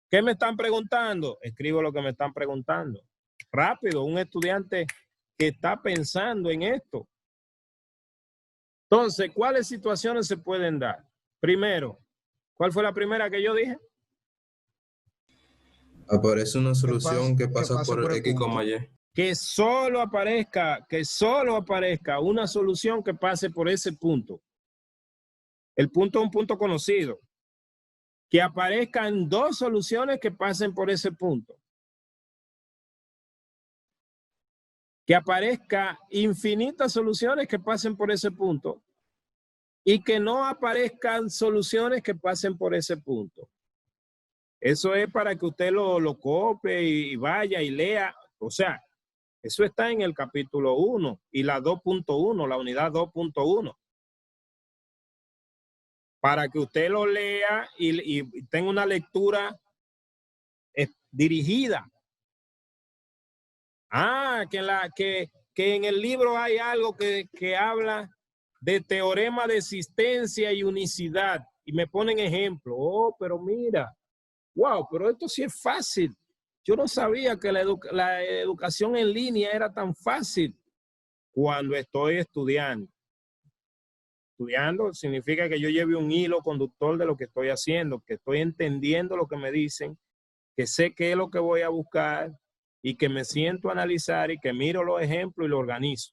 A: ¿Qué me están preguntando? Escribo lo que me están preguntando. Rápido, un estudiante que está pensando en esto. Entonces, ¿cuáles situaciones se pueden dar? Primero, ¿cuál fue la primera que yo dije?
H: Aparece una solución que pasa por X, Y.
A: Que solo aparezca una solución que pase por ese punto. El punto es un punto conocido. Que aparezcan dos soluciones que pasen por ese punto. Que aparezca infinitas soluciones que pasen por ese punto. Y que no aparezcan soluciones que pasen por ese punto. Eso es para que usted lo copie y vaya y lea. O sea, eso está en el capítulo 1 y la 2.1, la unidad 2.1. Para que usted lo lea y tenga una lectura dirigida. Ah, que en el libro hay algo que habla de teorema de existencia y unicidad. Y me ponen ejemplo. Oh, pero mira. Wow, pero esto sí es fácil. Yo no sabía que la educación en línea era tan fácil cuando estoy estudiando. Estudiando significa que yo lleve un hilo conductor de lo que estoy haciendo, que estoy entendiendo lo que me dicen, que sé qué es lo que voy a buscar y que me siento a analizar y que miro los ejemplos y lo organizo.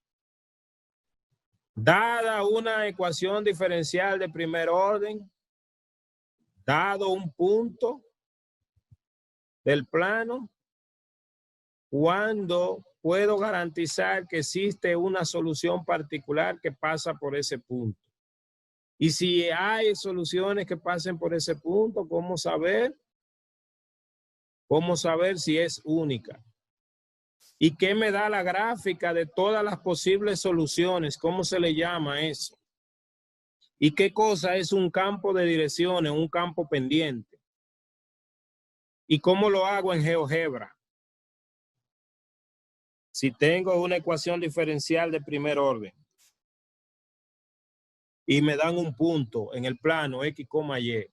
A: Dada una ecuación diferencial de primer orden, dado un punto del plano, cuando puedo garantizar que existe una solución particular que pasa por ese punto. Y si hay soluciones que pasen por ese punto, ¿cómo saber? ¿Cómo saber si es única? ¿Y qué me da la gráfica de todas las posibles soluciones? ¿Cómo se le llama eso? ¿Y qué cosa es un campo de direcciones, un campo pendiente? ¿Y cómo lo hago en GeoGebra? Si tengo una ecuación diferencial de primer orden y me dan un punto en el plano X, Y,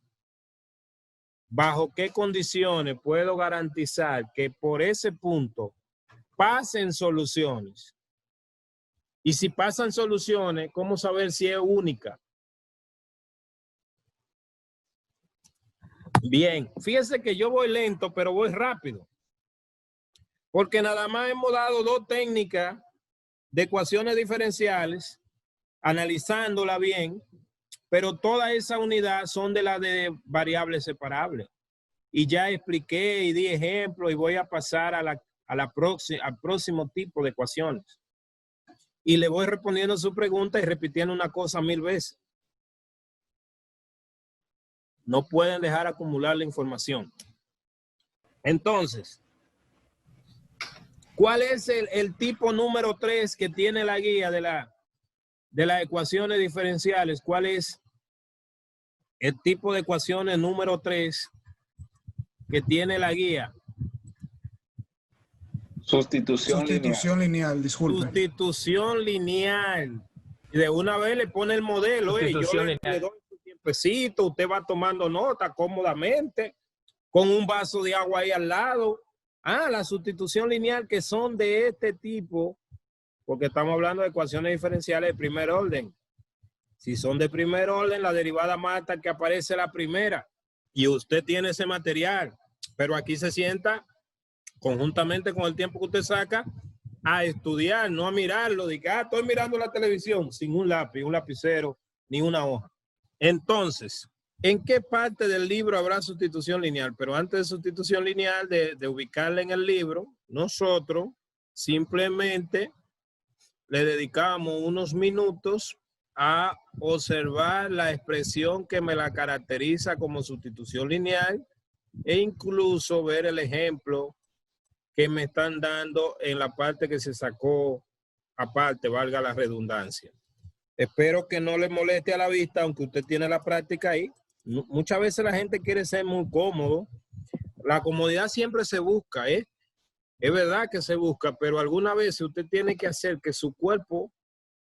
A: ¿bajo qué condiciones puedo garantizar que por ese punto pasen soluciones? Y si pasan soluciones, ¿cómo saber si es única? Bien, fíjense que yo voy lento, pero voy rápido. Porque nada más hemos dado dos técnicas de ecuaciones diferenciales, analizándola bien, pero toda esa unidad son de las de variables separables. Y ya expliqué y di ejemplos y voy a pasar al próximo tipo de ecuaciones. Y le voy respondiendo su pregunta y repitiendo una cosa 1000 veces. No pueden dejar acumular la información. Entonces, ¿cuál es el tipo número 3 que tiene la guía de las ecuaciones diferenciales? ¿Cuál es el tipo de ecuaciones número 3 que tiene la guía?
C: Sustitución lineal,
E: disculpe.
A: Sustitución lineal. Y de una vez le pone el modelo. Yo le doy un tiempecito, usted va tomando nota cómodamente, con un vaso de agua ahí al lado. Ah, la sustitución lineal, que son de este tipo, porque estamos hablando de ecuaciones diferenciales de primer orden. Si son de primer orden, la derivada más alta que aparece la primera. Y usted tiene ese material, pero aquí se sienta conjuntamente con el tiempo que usted saca a estudiar, no a mirarlo, de que estoy mirando la televisión sin un lápiz, un lapicero, ni una hoja. Entonces, ¿en qué parte del libro habrá sustitución lineal? Pero antes de sustitución lineal, de ubicarla en el libro, nosotros simplemente le dedicamos unos minutos a observar la expresión que me la caracteriza como sustitución lineal e incluso ver el ejemplo que me están dando en la parte que se sacó aparte, valga la redundancia. Espero que no le moleste a la vista, aunque usted tiene la práctica ahí. Muchas veces la gente quiere ser muy cómodo. La comodidad siempre se busca, ¿eh? Es verdad que se busca, pero alguna vez usted tiene que hacer que su cuerpo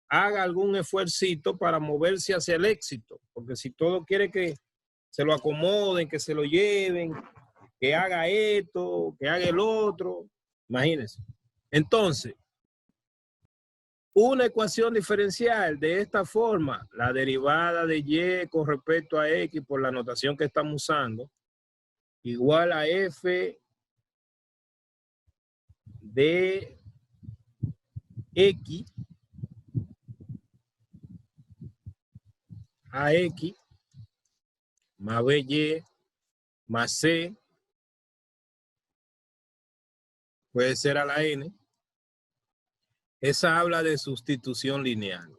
A: haga algún esfuercito para moverse hacia el éxito. Porque si todo quiere que se lo acomoden, que se lo lleven, que haga esto, que haga el otro, imagínense. Entonces, una ecuación diferencial de esta forma, la derivada de y con respecto a x por la notación que estamos usando, igual a f de x a x más by más c puede ser a la n. Esa habla de sustitución lineal.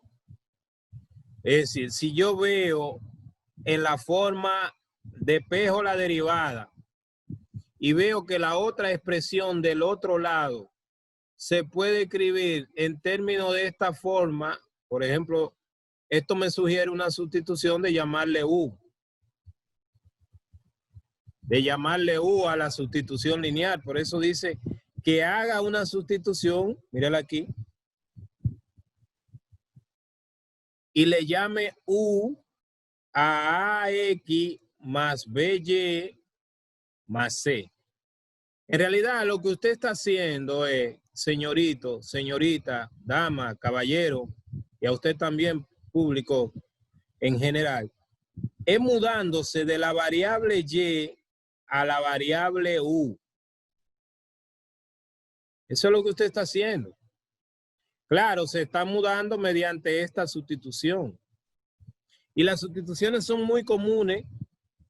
A: Es decir, si yo veo en la forma despejo la derivada y veo que la otra expresión del otro lado se puede escribir en términos de esta forma, por ejemplo, esto me sugiere una sustitución de llamarle u. De llamarle u a la sustitución lineal. Por eso dice que haga una sustitución, mírala aquí, y le llame U a AX más BY más C. En realidad, lo que usted está haciendo es, señorito, señorita, dama, caballero, y a usted también, público en general, es mudándose de la variable Y a la variable U. Eso es lo que usted está haciendo. Claro, se está mudando mediante esta sustitución. Y las sustituciones son muy comunes.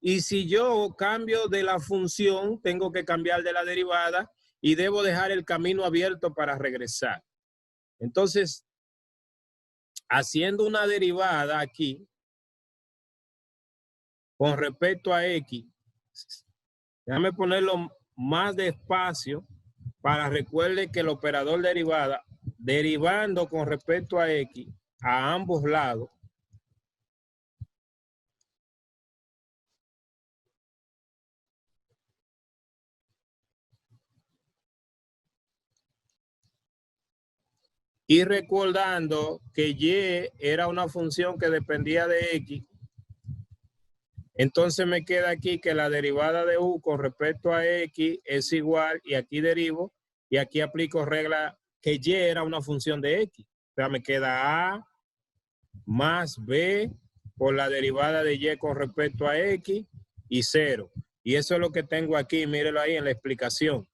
A: Y si yo cambio de la función, tengo que cambiar de la derivada y debo dejar el camino abierto para regresar. Entonces, haciendo una derivada aquí, con respecto a X, déjame ponerlo más despacio para recuerde que el operador derivada, derivando con respecto a X a ambos lados, y recordando que Y era una función que dependía de X, entonces me queda aquí que la derivada de U con respecto a X es igual, y aquí derivo, y aquí aplico regla que Y era una función de X. O sea, me queda A más B por la derivada de Y con respecto a X y 0. Y eso es lo que tengo aquí, mírelo ahí en la explicación.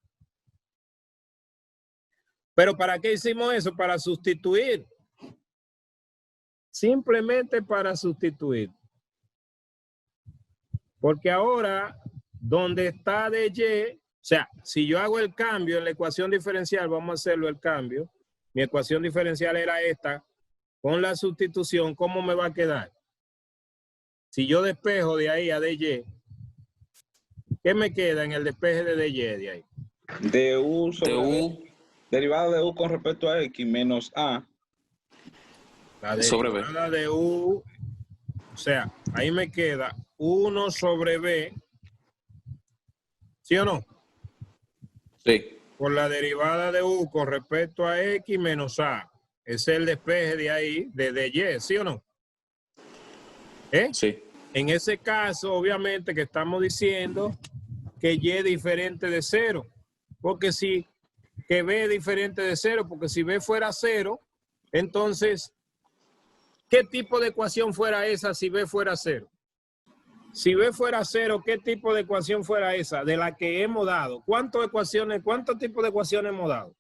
A: Pero ¿para qué hicimos eso? Para sustituir. Simplemente para sustituir. Porque ahora, donde está de Y, o sea, si yo hago el cambio en la ecuación diferencial, vamos a hacerlo el cambio. Mi ecuación diferencial era esta. Con la sustitución, ¿cómo me va a quedar? Si yo despejo de ahí a DY, ¿qué me queda en el despeje de DY de ahí?
C: De U sobre U. Derivada de U con respecto a X menos A.
A: La derivada de U, o sea, ahí me queda 1 sobre B. ¿Sí o no?
B: Sí.
A: Por la derivada de U con respecto a X menos A. Ese es el despeje de ahí, de DY, ¿sí o no?
B: Sí.
A: En ese caso, obviamente que estamos diciendo que Y es diferente de 0. Porque si que B es diferente de 0, porque si B fuera 0, entonces, ¿qué tipo de ecuación fuera esa si B fuera 0? Si B fuera 0, ¿qué tipo de ecuación fuera esa de la que hemos dado? ¿Cuántos tipos de ecuaciones hemos dado?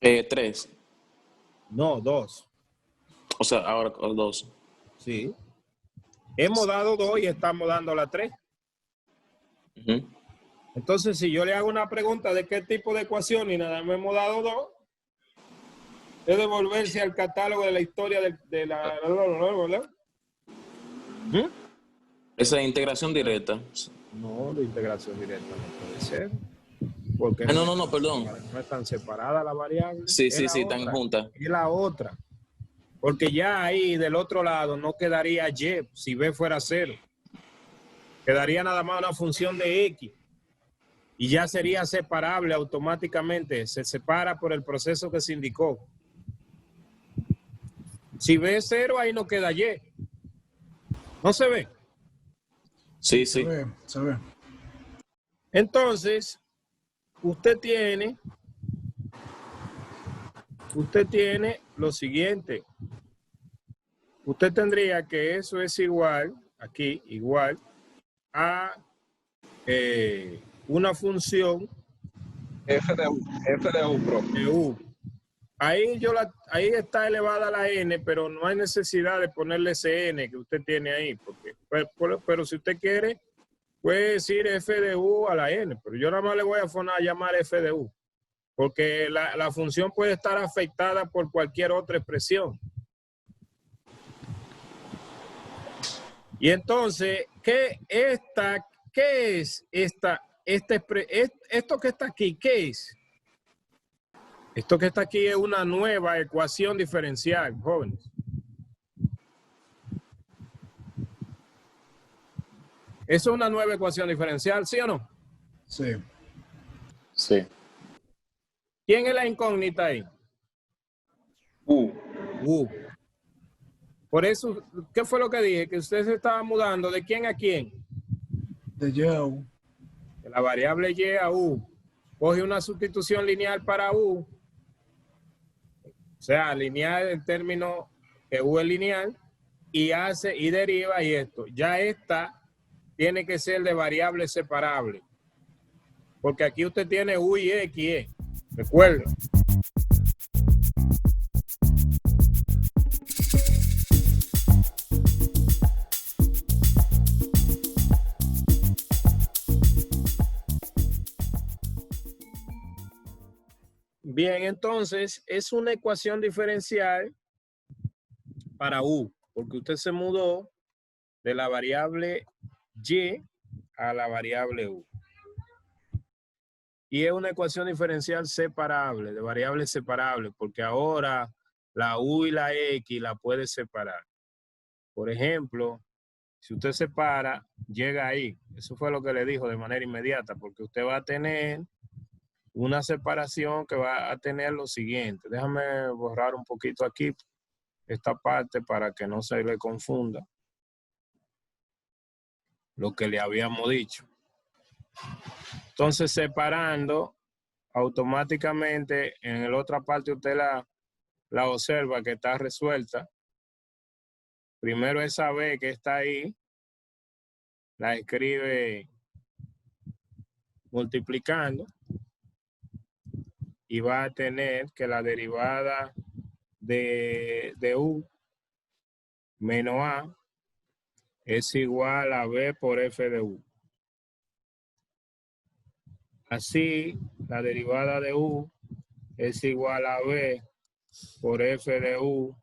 B: 3.
A: No, 2.
B: O sea, ahora 2.
A: Sí. Hemos dado 2 y estamos dando la 3. Entonces, si yo le hago una pregunta de qué tipo de ecuación y nada más hemos dado 2, es devolverse al catálogo de la historia de la...
B: Esa es integración directa.
A: No, la integración directa no puede ser. Porque
B: no, perdón.
A: No están separadas las variables.
B: Sí, están juntas.
A: Y la otra. Porque ya ahí del otro lado no quedaría Y si B fuera 0. Quedaría nada más una función de X. Y ya sería separable automáticamente. Se separa por el proceso que se indicó. Si B es 0, ahí no queda Y. ¿No se ve?
B: Sí.
E: Se ve.
A: Entonces, usted tiene lo siguiente. Usted tendría que eso es igual, aquí, igual a una función
C: F de U,
A: de U. Ahí está elevada la n, pero no hay necesidad de ponerle ese n que usted tiene ahí, porque, pero si usted quiere, puede decir f de u a la n, pero yo nada más le voy a llamar f de u, porque la función puede estar afectada por cualquier otra expresión. Y entonces, ¿qué es esto que está aquí? ¿Qué es? Esto que está aquí es una nueva ecuación diferencial, jóvenes. ¿Eso es una nueva ecuación diferencial, sí o no?
E: Sí.
B: Sí.
A: ¿Quién es la incógnita ahí? Por eso, ¿qué fue lo que dije? Que usted se estaba mudando ¿de quién a quién?
E: De Y a U.
A: De la variable Y a U. Coge una sustitución lineal para U. O sea, lineal en términos que U es lineal. Y hace y deriva y esto. Ya esta tiene que ser de variable separable. Porque aquí usted tiene U y X, ¿eh? Recuerda. Bien, entonces es una ecuación diferencial para U, porque usted se mudó de la variable Y a la variable U. Y es una ecuación diferencial separable, de variables separables, porque ahora la U y la X la puede separar. Por ejemplo, si usted separa, llega ahí. Eso fue lo que le dijo de manera inmediata, porque usted va a tener una separación que va a tener lo siguiente. Déjame borrar un poquito aquí esta parte para que no se le confunda lo que le habíamos dicho. Entonces, separando, automáticamente en la otra parte usted la observa que está resuelta. Primero esa B que está ahí, la escribe multiplicando y va a tener que la derivada de U menos A es igual a B por F de U. Así, la derivada de U es igual a B por F de U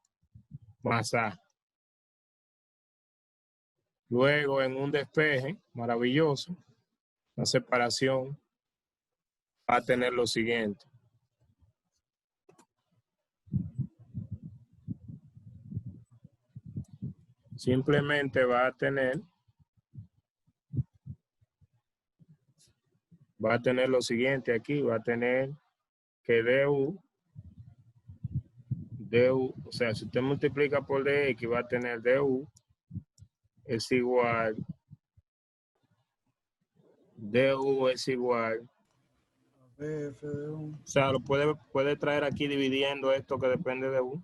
A: más A. Luego, en un despeje maravilloso, la separación va a tener lo siguiente. Simplemente va a tener lo siguiente aquí, va a tener que DU, o sea, si usted multiplica por DX, va a tener DU es igual, DU es igual,
E: BF de U.
A: o sea, lo puede traer aquí dividiendo esto que depende de U,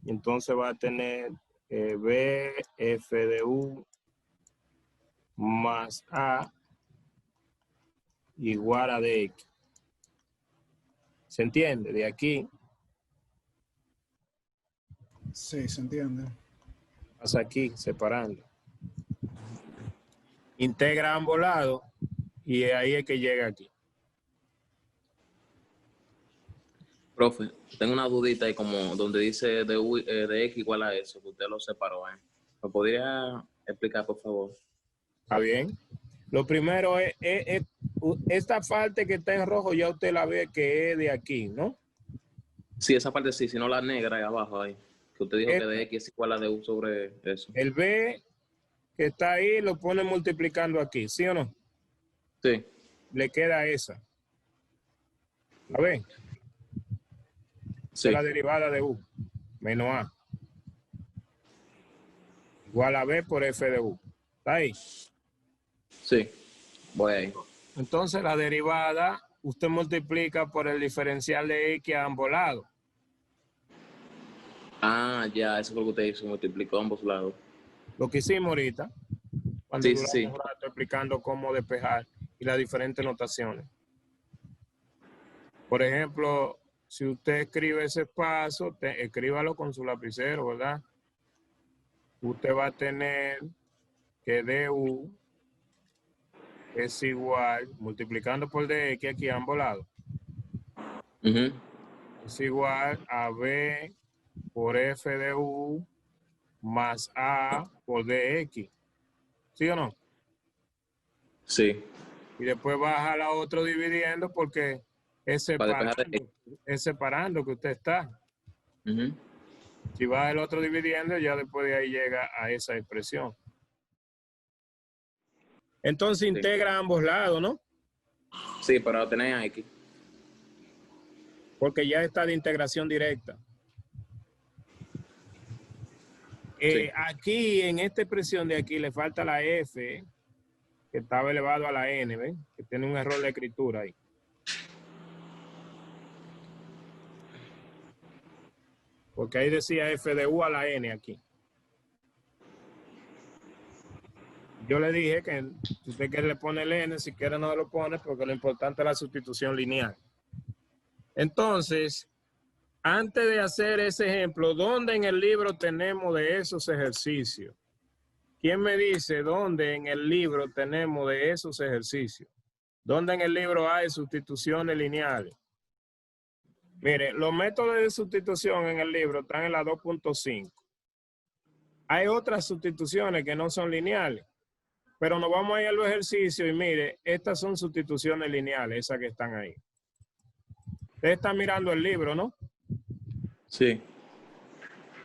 A: y entonces va a tener BF de U más A igual a DX. ¿Se entiende? De aquí.
E: Sí, se entiende.
A: Pasa aquí, separando. Integra ambos lados y ahí es que llega aquí.
B: Profe, tengo una dudita ahí como donde dice de X igual a eso, que usted lo separó, ¿eh? ¿Me podría explicar, por favor?
A: ¿Está bien? Lo primero es esta parte que está en rojo, ya usted la ve que es de aquí, ¿no?
B: Sí, esa parte sí, sino la negra ahí abajo ahí. Que usted dijo que de X es igual a de U sobre eso.
A: El B que está ahí lo pone multiplicando aquí, ¿sí o no?
B: Sí.
A: Le queda esa. ¿La ven?
B: Sí.
A: Es la derivada de U menos A igual a B por F de U. ¿Está ahí?
B: Sí, voy ahí.
A: Entonces la derivada usted multiplica por el diferencial de X a ambos lados.
B: Ah, ya, eso fue lo que usted hizo, multiplicó a ambos lados.
A: Lo que hicimos ahorita, cuando
B: Sí,
A: duramos
B: sí.
A: un rato explicando cómo despejar y las diferentes notaciones. Por ejemplo, si usted escribe ese paso, escríbalo con su lapicero, ¿verdad? Usted va a tener que DU es igual, multiplicando por DX aquí a ambos lados, es igual a B por F de U más A por DX. ¿Sí o no?
B: Sí.
A: Y después baja la otra dividiendo porque es separando que usted está. Si baja el otro dividiendo, ya después de ahí llega a esa expresión. Entonces integra ambos lados, ¿no?
B: Sí, para obtener a X.
A: Porque ya está de integración directa.
B: Sí.
A: Aquí, en esta expresión de aquí, le falta la F, que estaba elevado a la N, ¿ven? Que tiene un error de escritura ahí. Porque ahí decía F de U a la N aquí. Yo le dije que si usted quiere le pone el N, si quiere no lo pone, porque lo importante es la sustitución lineal. Entonces, antes de hacer ese ejemplo, ¿dónde en el libro tenemos de esos ejercicios? ¿Quién me dice dónde en el libro tenemos de esos ejercicios? ¿Dónde en el libro hay sustituciones lineales? Mire, los métodos de sustitución en el libro están en la 2.5. Hay otras sustituciones que no son lineales, pero nos vamos a ir a los ejercicios y mire, estas son sustituciones lineales, esas que están ahí. Usted está mirando el libro, ¿no?
B: Sí.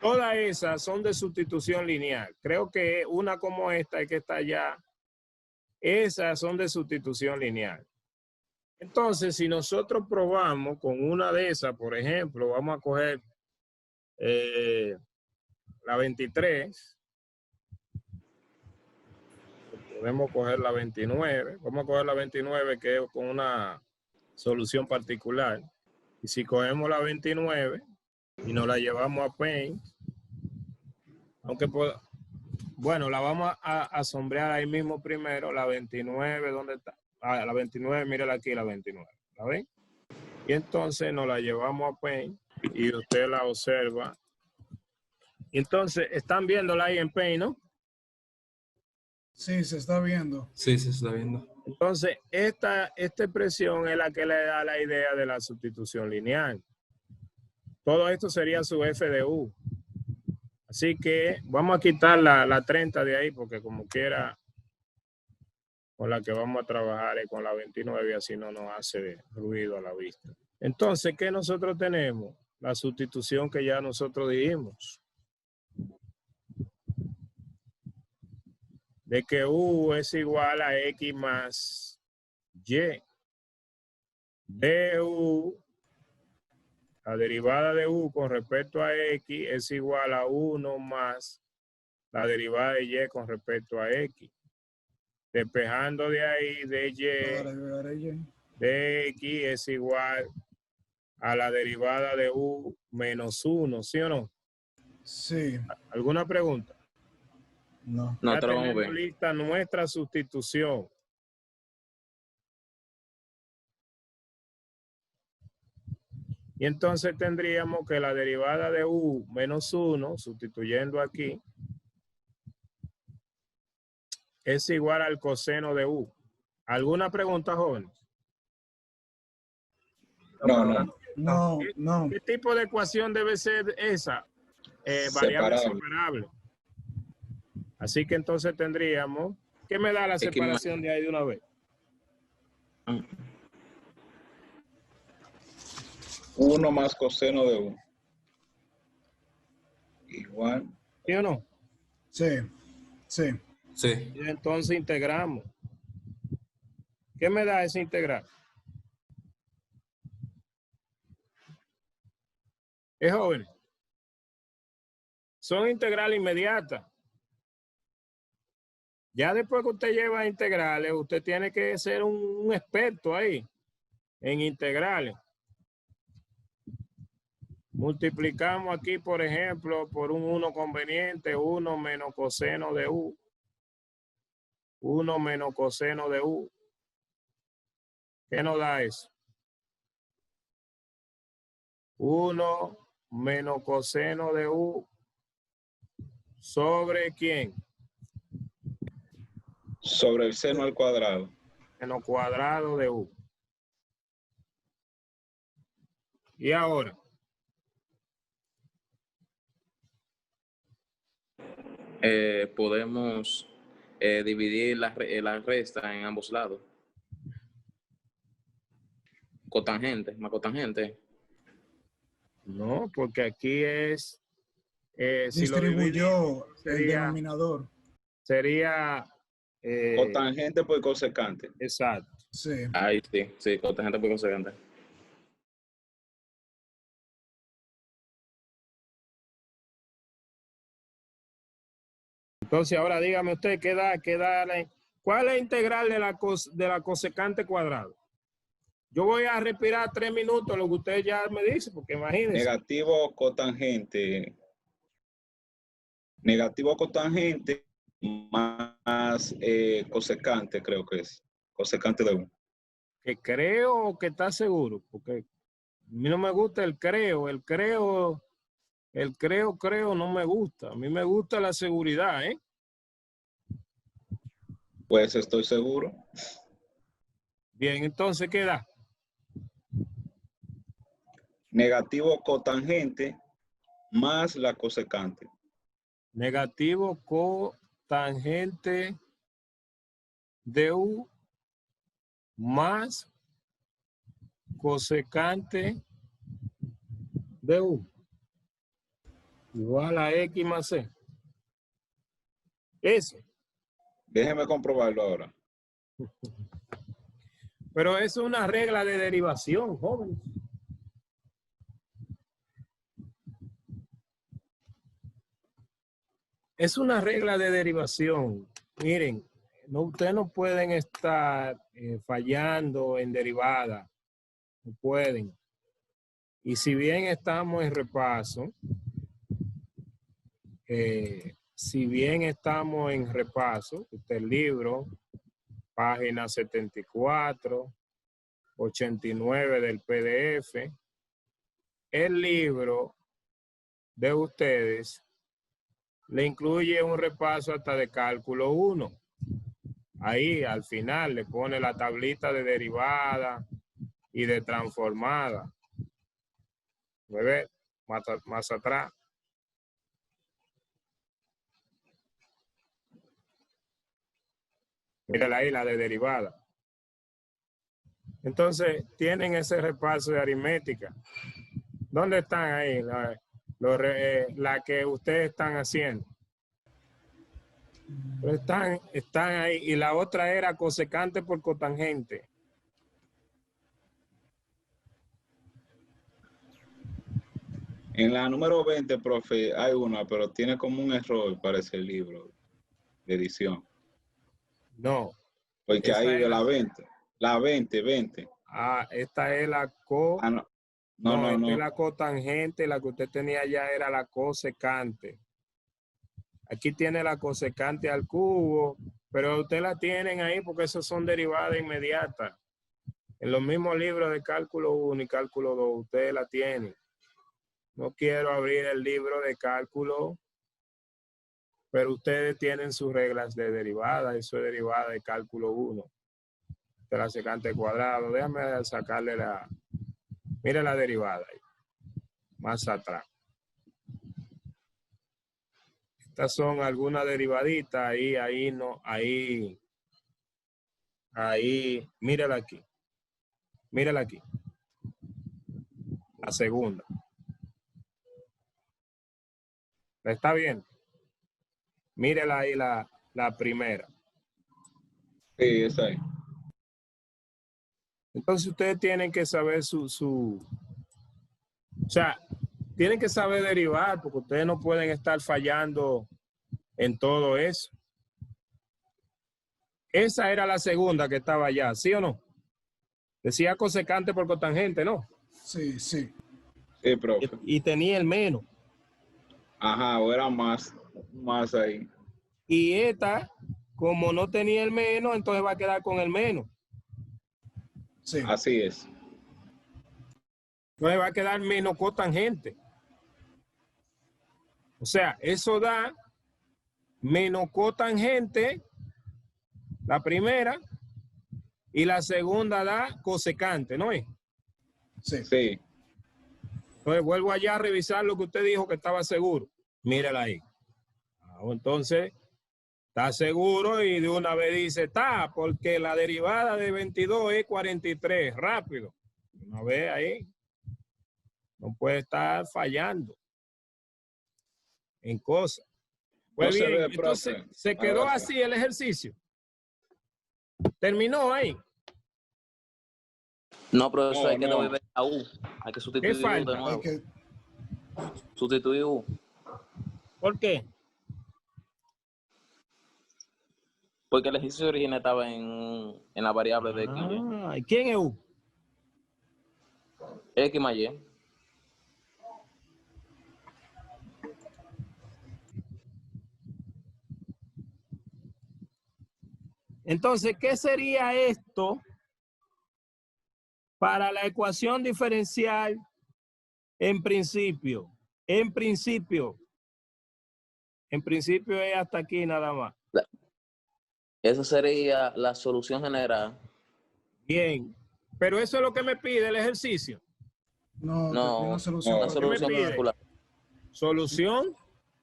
A: Todas esas son de sustitución lineal. Creo que una como esta que está allá, esas son de sustitución lineal. Entonces, si nosotros probamos con una de esas, por ejemplo, vamos a coger la 23. Podemos coger la 29. Vamos a coger la 29, que es con una solución particular. Y si cogemos la 29 y nos la llevamos a Paint, aunque bueno, la vamos a sombrear ahí mismo primero, la 29, ¿dónde está? La 29, mírala aquí, la 29, ¿la ven? Y entonces nos la llevamos a Paint y usted la observa. Y entonces, están viéndola ahí en Paint, ¿no?
E: Sí, se está viendo.
H: Sí, se está viendo.
A: Entonces, esta expresión es la que le da la idea de la sustitución lineal. Todo esto sería su F de U. Así que vamos a quitar la 30 de ahí, porque como quiera, con la que vamos a trabajar es con la 29 y así no nos hace ruido a la vista. Entonces, ¿qué nosotros tenemos? La sustitución que ya nosotros dijimos. De que U es igual a X más Y. De U, la derivada de U con respecto a X es igual a 1 más la derivada de Y con respecto a X. Despejando de ahí de Y, de X es igual a la derivada de U menos 1, ¿sí o no?
E: Sí.
A: ¿Alguna pregunta?
E: No.
A: Ya tenemos lista nuestra sustitución. Y entonces tendríamos que la derivada de U menos 1, sustituyendo aquí, es igual al coseno de U. ¿Alguna pregunta, jóvenes?
E: No.
A: ¿Qué tipo de ecuación debe ser esa? Variable separable. Así que entonces tendríamos, ¿qué me da la separación de ahí de una vez?
C: 1 más coseno de U. Igual.
A: ¿Sí o no?
E: Sí.
A: Y entonces integramos. ¿Qué me da ese integral? Es joven. Son integrales inmediatas. Ya después que usted lleva integrales, usted tiene que ser un experto ahí en integrales. Multiplicamos aquí, por ejemplo, por un 1 conveniente, 1 menos coseno de U. 1 menos coseno de U. ¿Qué nos da eso? 1 menos coseno de U sobre ¿quién?
C: Sobre el seno al cuadrado.
A: Seno cuadrado de U. Y ahora.
B: Podemos dividir la resta en ambos lados. Cotangente, más cotangente.
A: No, porque aquí es...
E: distribuyó si el denominador.
A: Sería...
C: cotangente por cosecante.
A: Exacto.
E: Sí.
B: Ahí sí, cotangente por cosecante.
A: Entonces, ahora dígame usted, ¿cuál es la integral de la cosecante cuadrado? Yo voy a respirar 3 minutos lo que usted ya me dice, porque imagínense.
C: Negativo cotangente más cosecante, creo que es. Cosecante de 1.
A: Que creo o que está seguro, porque a mí no me gusta el creo no me gusta. A mí me gusta la seguridad, ¿eh?
C: Pues estoy seguro.
A: Bien, entonces, ¿qué da?
C: Negativo cotangente más la cosecante.
A: Negativo cotangente de U más cosecante de U igual a X más C. Eso.
C: Déjeme comprobarlo ahora.
A: Pero eso es una regla de derivación, jóvenes. Es una regla de derivación. Miren, ustedes no pueden estar fallando en derivada. No pueden. Y si bien estamos en repaso, el libro, página 74, 89 del PDF, el libro de ustedes le incluye un repaso hasta de cálculo 1. Ahí al final le pone la tablita de derivada y de transformada. ¿Me ve? Más atrás. Mírala ahí, la de derivada. Entonces, tienen ese repaso de aritmética. ¿Dónde están ahí? La que ustedes están haciendo. Están ahí. Y la otra era cosecante por cotangente.
C: En la número 20, profe, hay una, pero tiene como un error, parece el libro de edición.
A: No.
C: Porque ahí de la 20. La 20.
A: Ah, esta es la No, esta es la cotangente. La que usted tenía ya era la cosecante. Aquí tiene la cosecante al cubo, pero usted la tienen ahí porque esas son derivadas inmediatas. En los mismos libros de cálculo 1 y cálculo 2, ustedes la tienen. No quiero abrir el libro de cálculo, pero ustedes tienen sus reglas de derivada. Eso es derivada de cálculo 1. De la secante cuadrado. Déjame sacarle mire la derivada ahí. Más atrás. Estas son algunas derivaditas. Ahí, mírala aquí. Mírala aquí. La segunda. ¿La está viendo? Mírela ahí la primera.
C: Sí, esa ahí.
A: Entonces ustedes tienen que saber o sea, tienen que saber derivar porque ustedes no pueden estar fallando en todo eso. Esa era la segunda que estaba allá, ¿sí o no? Decía cosecante por cotangente, ¿no?
E: Sí.
C: Sí, profe.
A: Y tenía el menos.
C: Ajá, o era más ahí.
A: Y esta, como no tenía el menos, entonces va a quedar con el menos.
E: Sí.
C: Así es.
A: Entonces va a quedar menos cotangente. O sea, eso da menos cotangente, la primera, y la segunda da cosecante, ¿no es?
C: Sí.
A: Entonces vuelvo allá a revisar lo que usted dijo que estaba seguro. Mírala ahí. Entonces, está seguro y de una vez dice, está, porque la derivada de 22 es 43, rápido. Una vez ahí, no puede estar fallando en cosas. Pues
C: no
A: bien,
C: se ve,
A: entonces
C: profe.
A: se quedó así el ejercicio. Terminó ahí.
B: No, profesor,
C: No,
B: hay que
C: no.
B: devolver a U. Hay que
A: ¿Qué
B: sustituir U de
A: falta?
B: nuevo.
E: Hay que,
B: Sustituir U.
A: ¿Por qué?
B: Porque el ejercicio original estaba en la variable de X,
A: ¿Y quién es U?
B: X más Y.
A: Entonces, ¿qué sería esto para la ecuación diferencial en principio? En principio es hasta aquí nada más.
B: Esa sería la solución general.
A: Bien, pero eso es lo que me pide el ejercicio.
E: no,
B: No,
E: una solución
B: la
C: no.
B: solución
A: pide?
B: particular.
A: Solución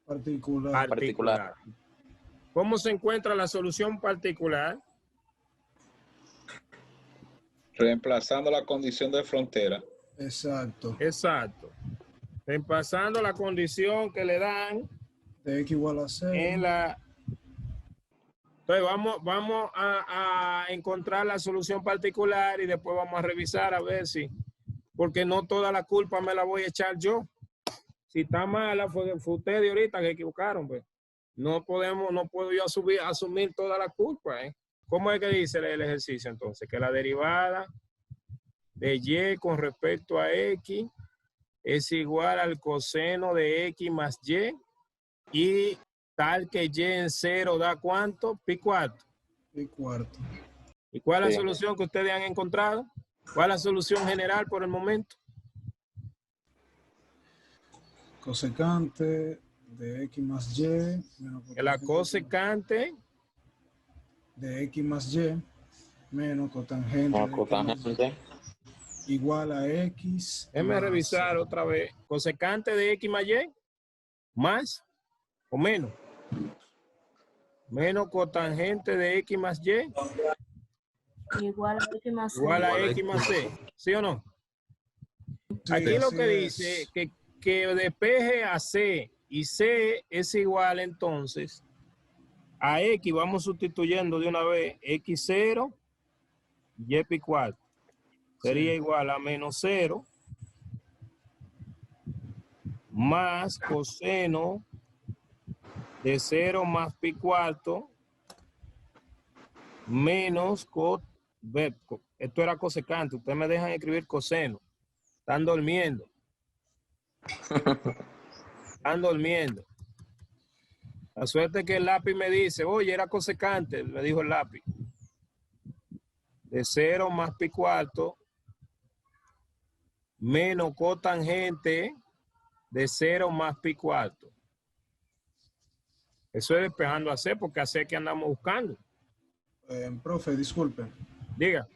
E: particular.
A: particular. ¿Cómo se encuentra la solución particular?
C: Reemplazando la condición de frontera.
E: Exacto.
A: Exacto. Reemplazando la condición que le dan
E: De X igual a 0.
A: en la... Entonces vamos a encontrar la solución particular y después vamos a revisar a ver si... Porque no toda la culpa me la voy a echar yo. Si está mala, fue ustedes ahorita que equivocaron, pues. No puedo yo asumir toda la culpa, ¿eh? ¿Cómo es que dice el ejercicio entonces? Que la derivada de Y con respecto a X es igual al coseno de X más Y tal que Y en 0 da ¿cuánto? Pi cuarto.
E: Pi cuarto.
A: ¿Y cuál es
B: Sí.
A: la solución que ustedes han encontrado? ¿Cuál es la solución general por el momento?
E: Cosecante de X más Y. Menos
A: La cosecante
E: de X más Y. Menos cotangente
B: No,
E: de X más
B: cotangente.
E: Y. Igual a X.
A: Déjame
E: más
A: revisar
E: 0.
A: otra vez. Cosecante de X más Y. ¿Más o menos? Menos cotangente de X más Y.
I: Igual a X más C.
A: Igual a X más C. ¿Sí o no?
E: Sí,
A: Aquí lo
E: así
A: que
E: es.
A: dice que despeje a C y C es igual entonces a X. Vamos sustituyendo de una vez X0 Y pi cuarto. Sería
E: Sí.
A: igual a menos 0 más coseno de 0 más pi cuarto menos esto era cosecante. Ustedes me dejan escribir coseno. Están durmiendo. Están durmiendo. La suerte que el lápiz me dice, oye, era cosecante, me dijo el lápiz. De 0 más pi cuarto menos cotangente de 0 más pi cuarto. Eso es despejando a C, porque a C que andamos buscando.
E: Profe, disculpe.
A: Diga.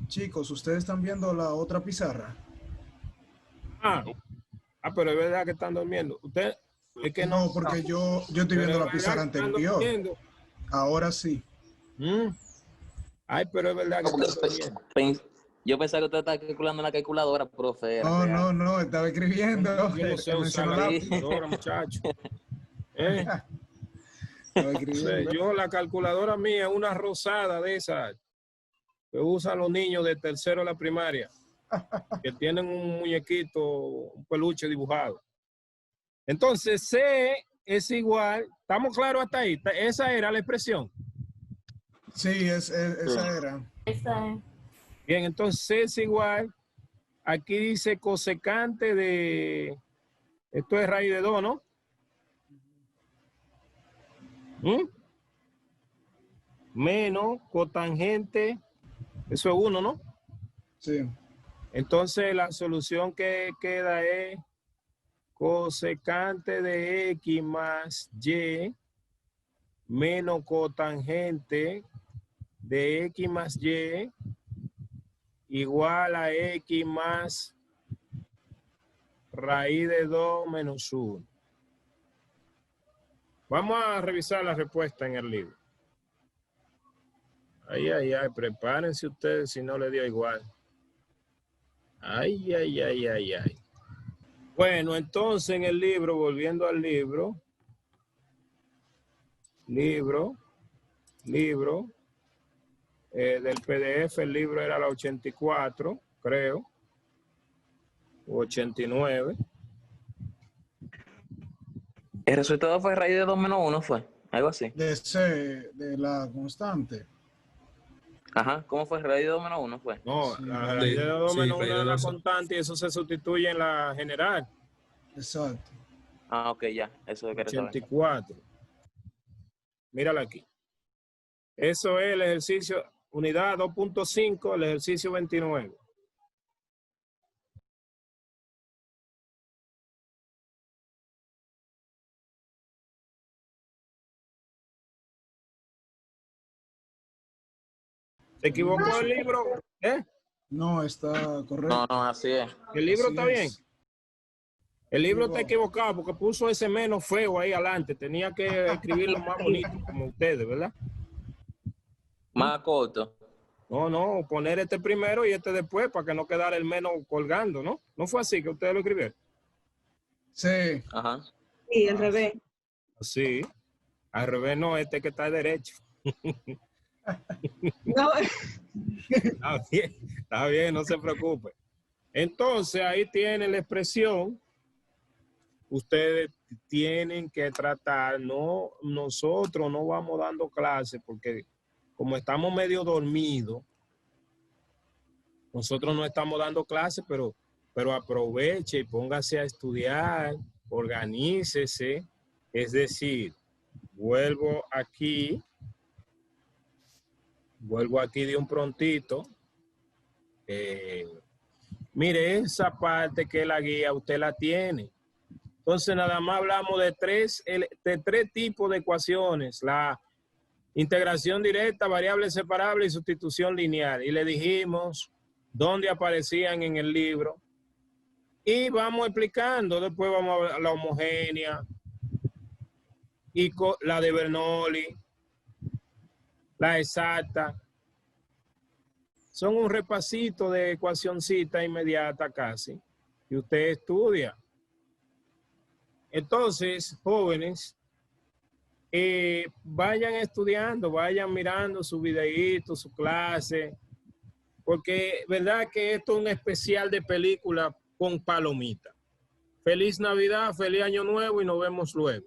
E: Chicos, ¿ustedes están viendo la otra pizarra?
A: Pero es verdad que están durmiendo. Usted es que
E: no, porque yo estoy viendo la pizarra anterior. Ahora sí.
A: Ay, pero es verdad que están durmiendo.
B: Yo pensaba que usted estaba calculando en la calculadora, profe.
E: No, estaba escribiendo.
A: Yo no sé usar la calculadora, muchacho.
E: Estaba escribiendo.
A: Yo, la calculadora mía es una rosada de esas que usan los niños de tercero de la primaria, que tienen un muñequito, un peluche dibujado. Entonces, C es igual, ¿estamos claros hasta ahí? Esa era la expresión.
E: Sí, esa era.
I: Esa es.
A: Bien, entonces C es igual, aquí dice cosecante de, esto es raíz de 2, ¿no? Menos cotangente, eso es 1, ¿no?
E: Sí.
A: Entonces la solución que queda es cosecante de X más Y menos cotangente de X más Y igual a X más raíz de 2 menos 1. Vamos a revisar la respuesta en el libro. Ay, prepárense ustedes si no le dio igual. Ay. Bueno, entonces en el libro, volviendo al libro, del PDF, el libro era la 84, creo. 89.
B: El resultado fue raíz de 2 menos 1, fue. Algo así.
E: De la constante.
B: Ajá, ¿cómo fue? ¿Raíz de 2 menos 1 fue?
A: No,
E: Sí.
A: la raíz de 2
H: Sí,
A: menos
H: raíz
A: 1
H: de
A: es la
H: 2.
A: constante y eso se sustituye en la general.
E: Exacto.
B: Ah, ok, ya. Eso es que saber.
A: 84. Mírala aquí. Eso es el ejercicio, unidad 2.5, el ejercicio 29. ¿Se equivocó el libro? ¿Eh?
E: No, está correcto.
B: No, no, así es.
A: ¿El libro
E: Así
A: está bien?
E: es.
A: El libro está equivocado porque puso ese menos feo ahí adelante. Tenía que escribirlo más bonito, como ustedes, ¿verdad?
B: Más corto.
A: No, poner este primero y este después para que no quedara el menos colgando, ¿no? ¿No fue así que ustedes lo escribieron?
E: Sí.
B: Ajá.
J: Sí, al revés.
A: Sí. Al revés no, este que está derecho.
J: No.
A: Está bien, no se preocupe. Entonces, ahí tienen la expresión. Ustedes tienen que tratar, no, nosotros no vamos dando clases porque como estamos medio dormidos, nosotros no estamos dando clases, pero aproveche y póngase a estudiar, organícese. Es decir, vuelvo aquí de un prontito. Mire, esa parte que es la guía, usted la tiene. Entonces, nada más hablamos de tres tipos de ecuaciones. La integración directa, variable separable y sustitución lineal. Y le dijimos dónde aparecían en el libro. Y vamos explicando. Después vamos a ver la homogénea y la de Bernoulli, la exacta. Son un repasito de ecuacioncita inmediata casi. Y usted estudia. Entonces, jóvenes, vayan estudiando, vayan mirando su videíto, su clase, porque verdad que esto es un especial de película con palomita. Feliz Navidad, feliz Año Nuevo y nos vemos luego.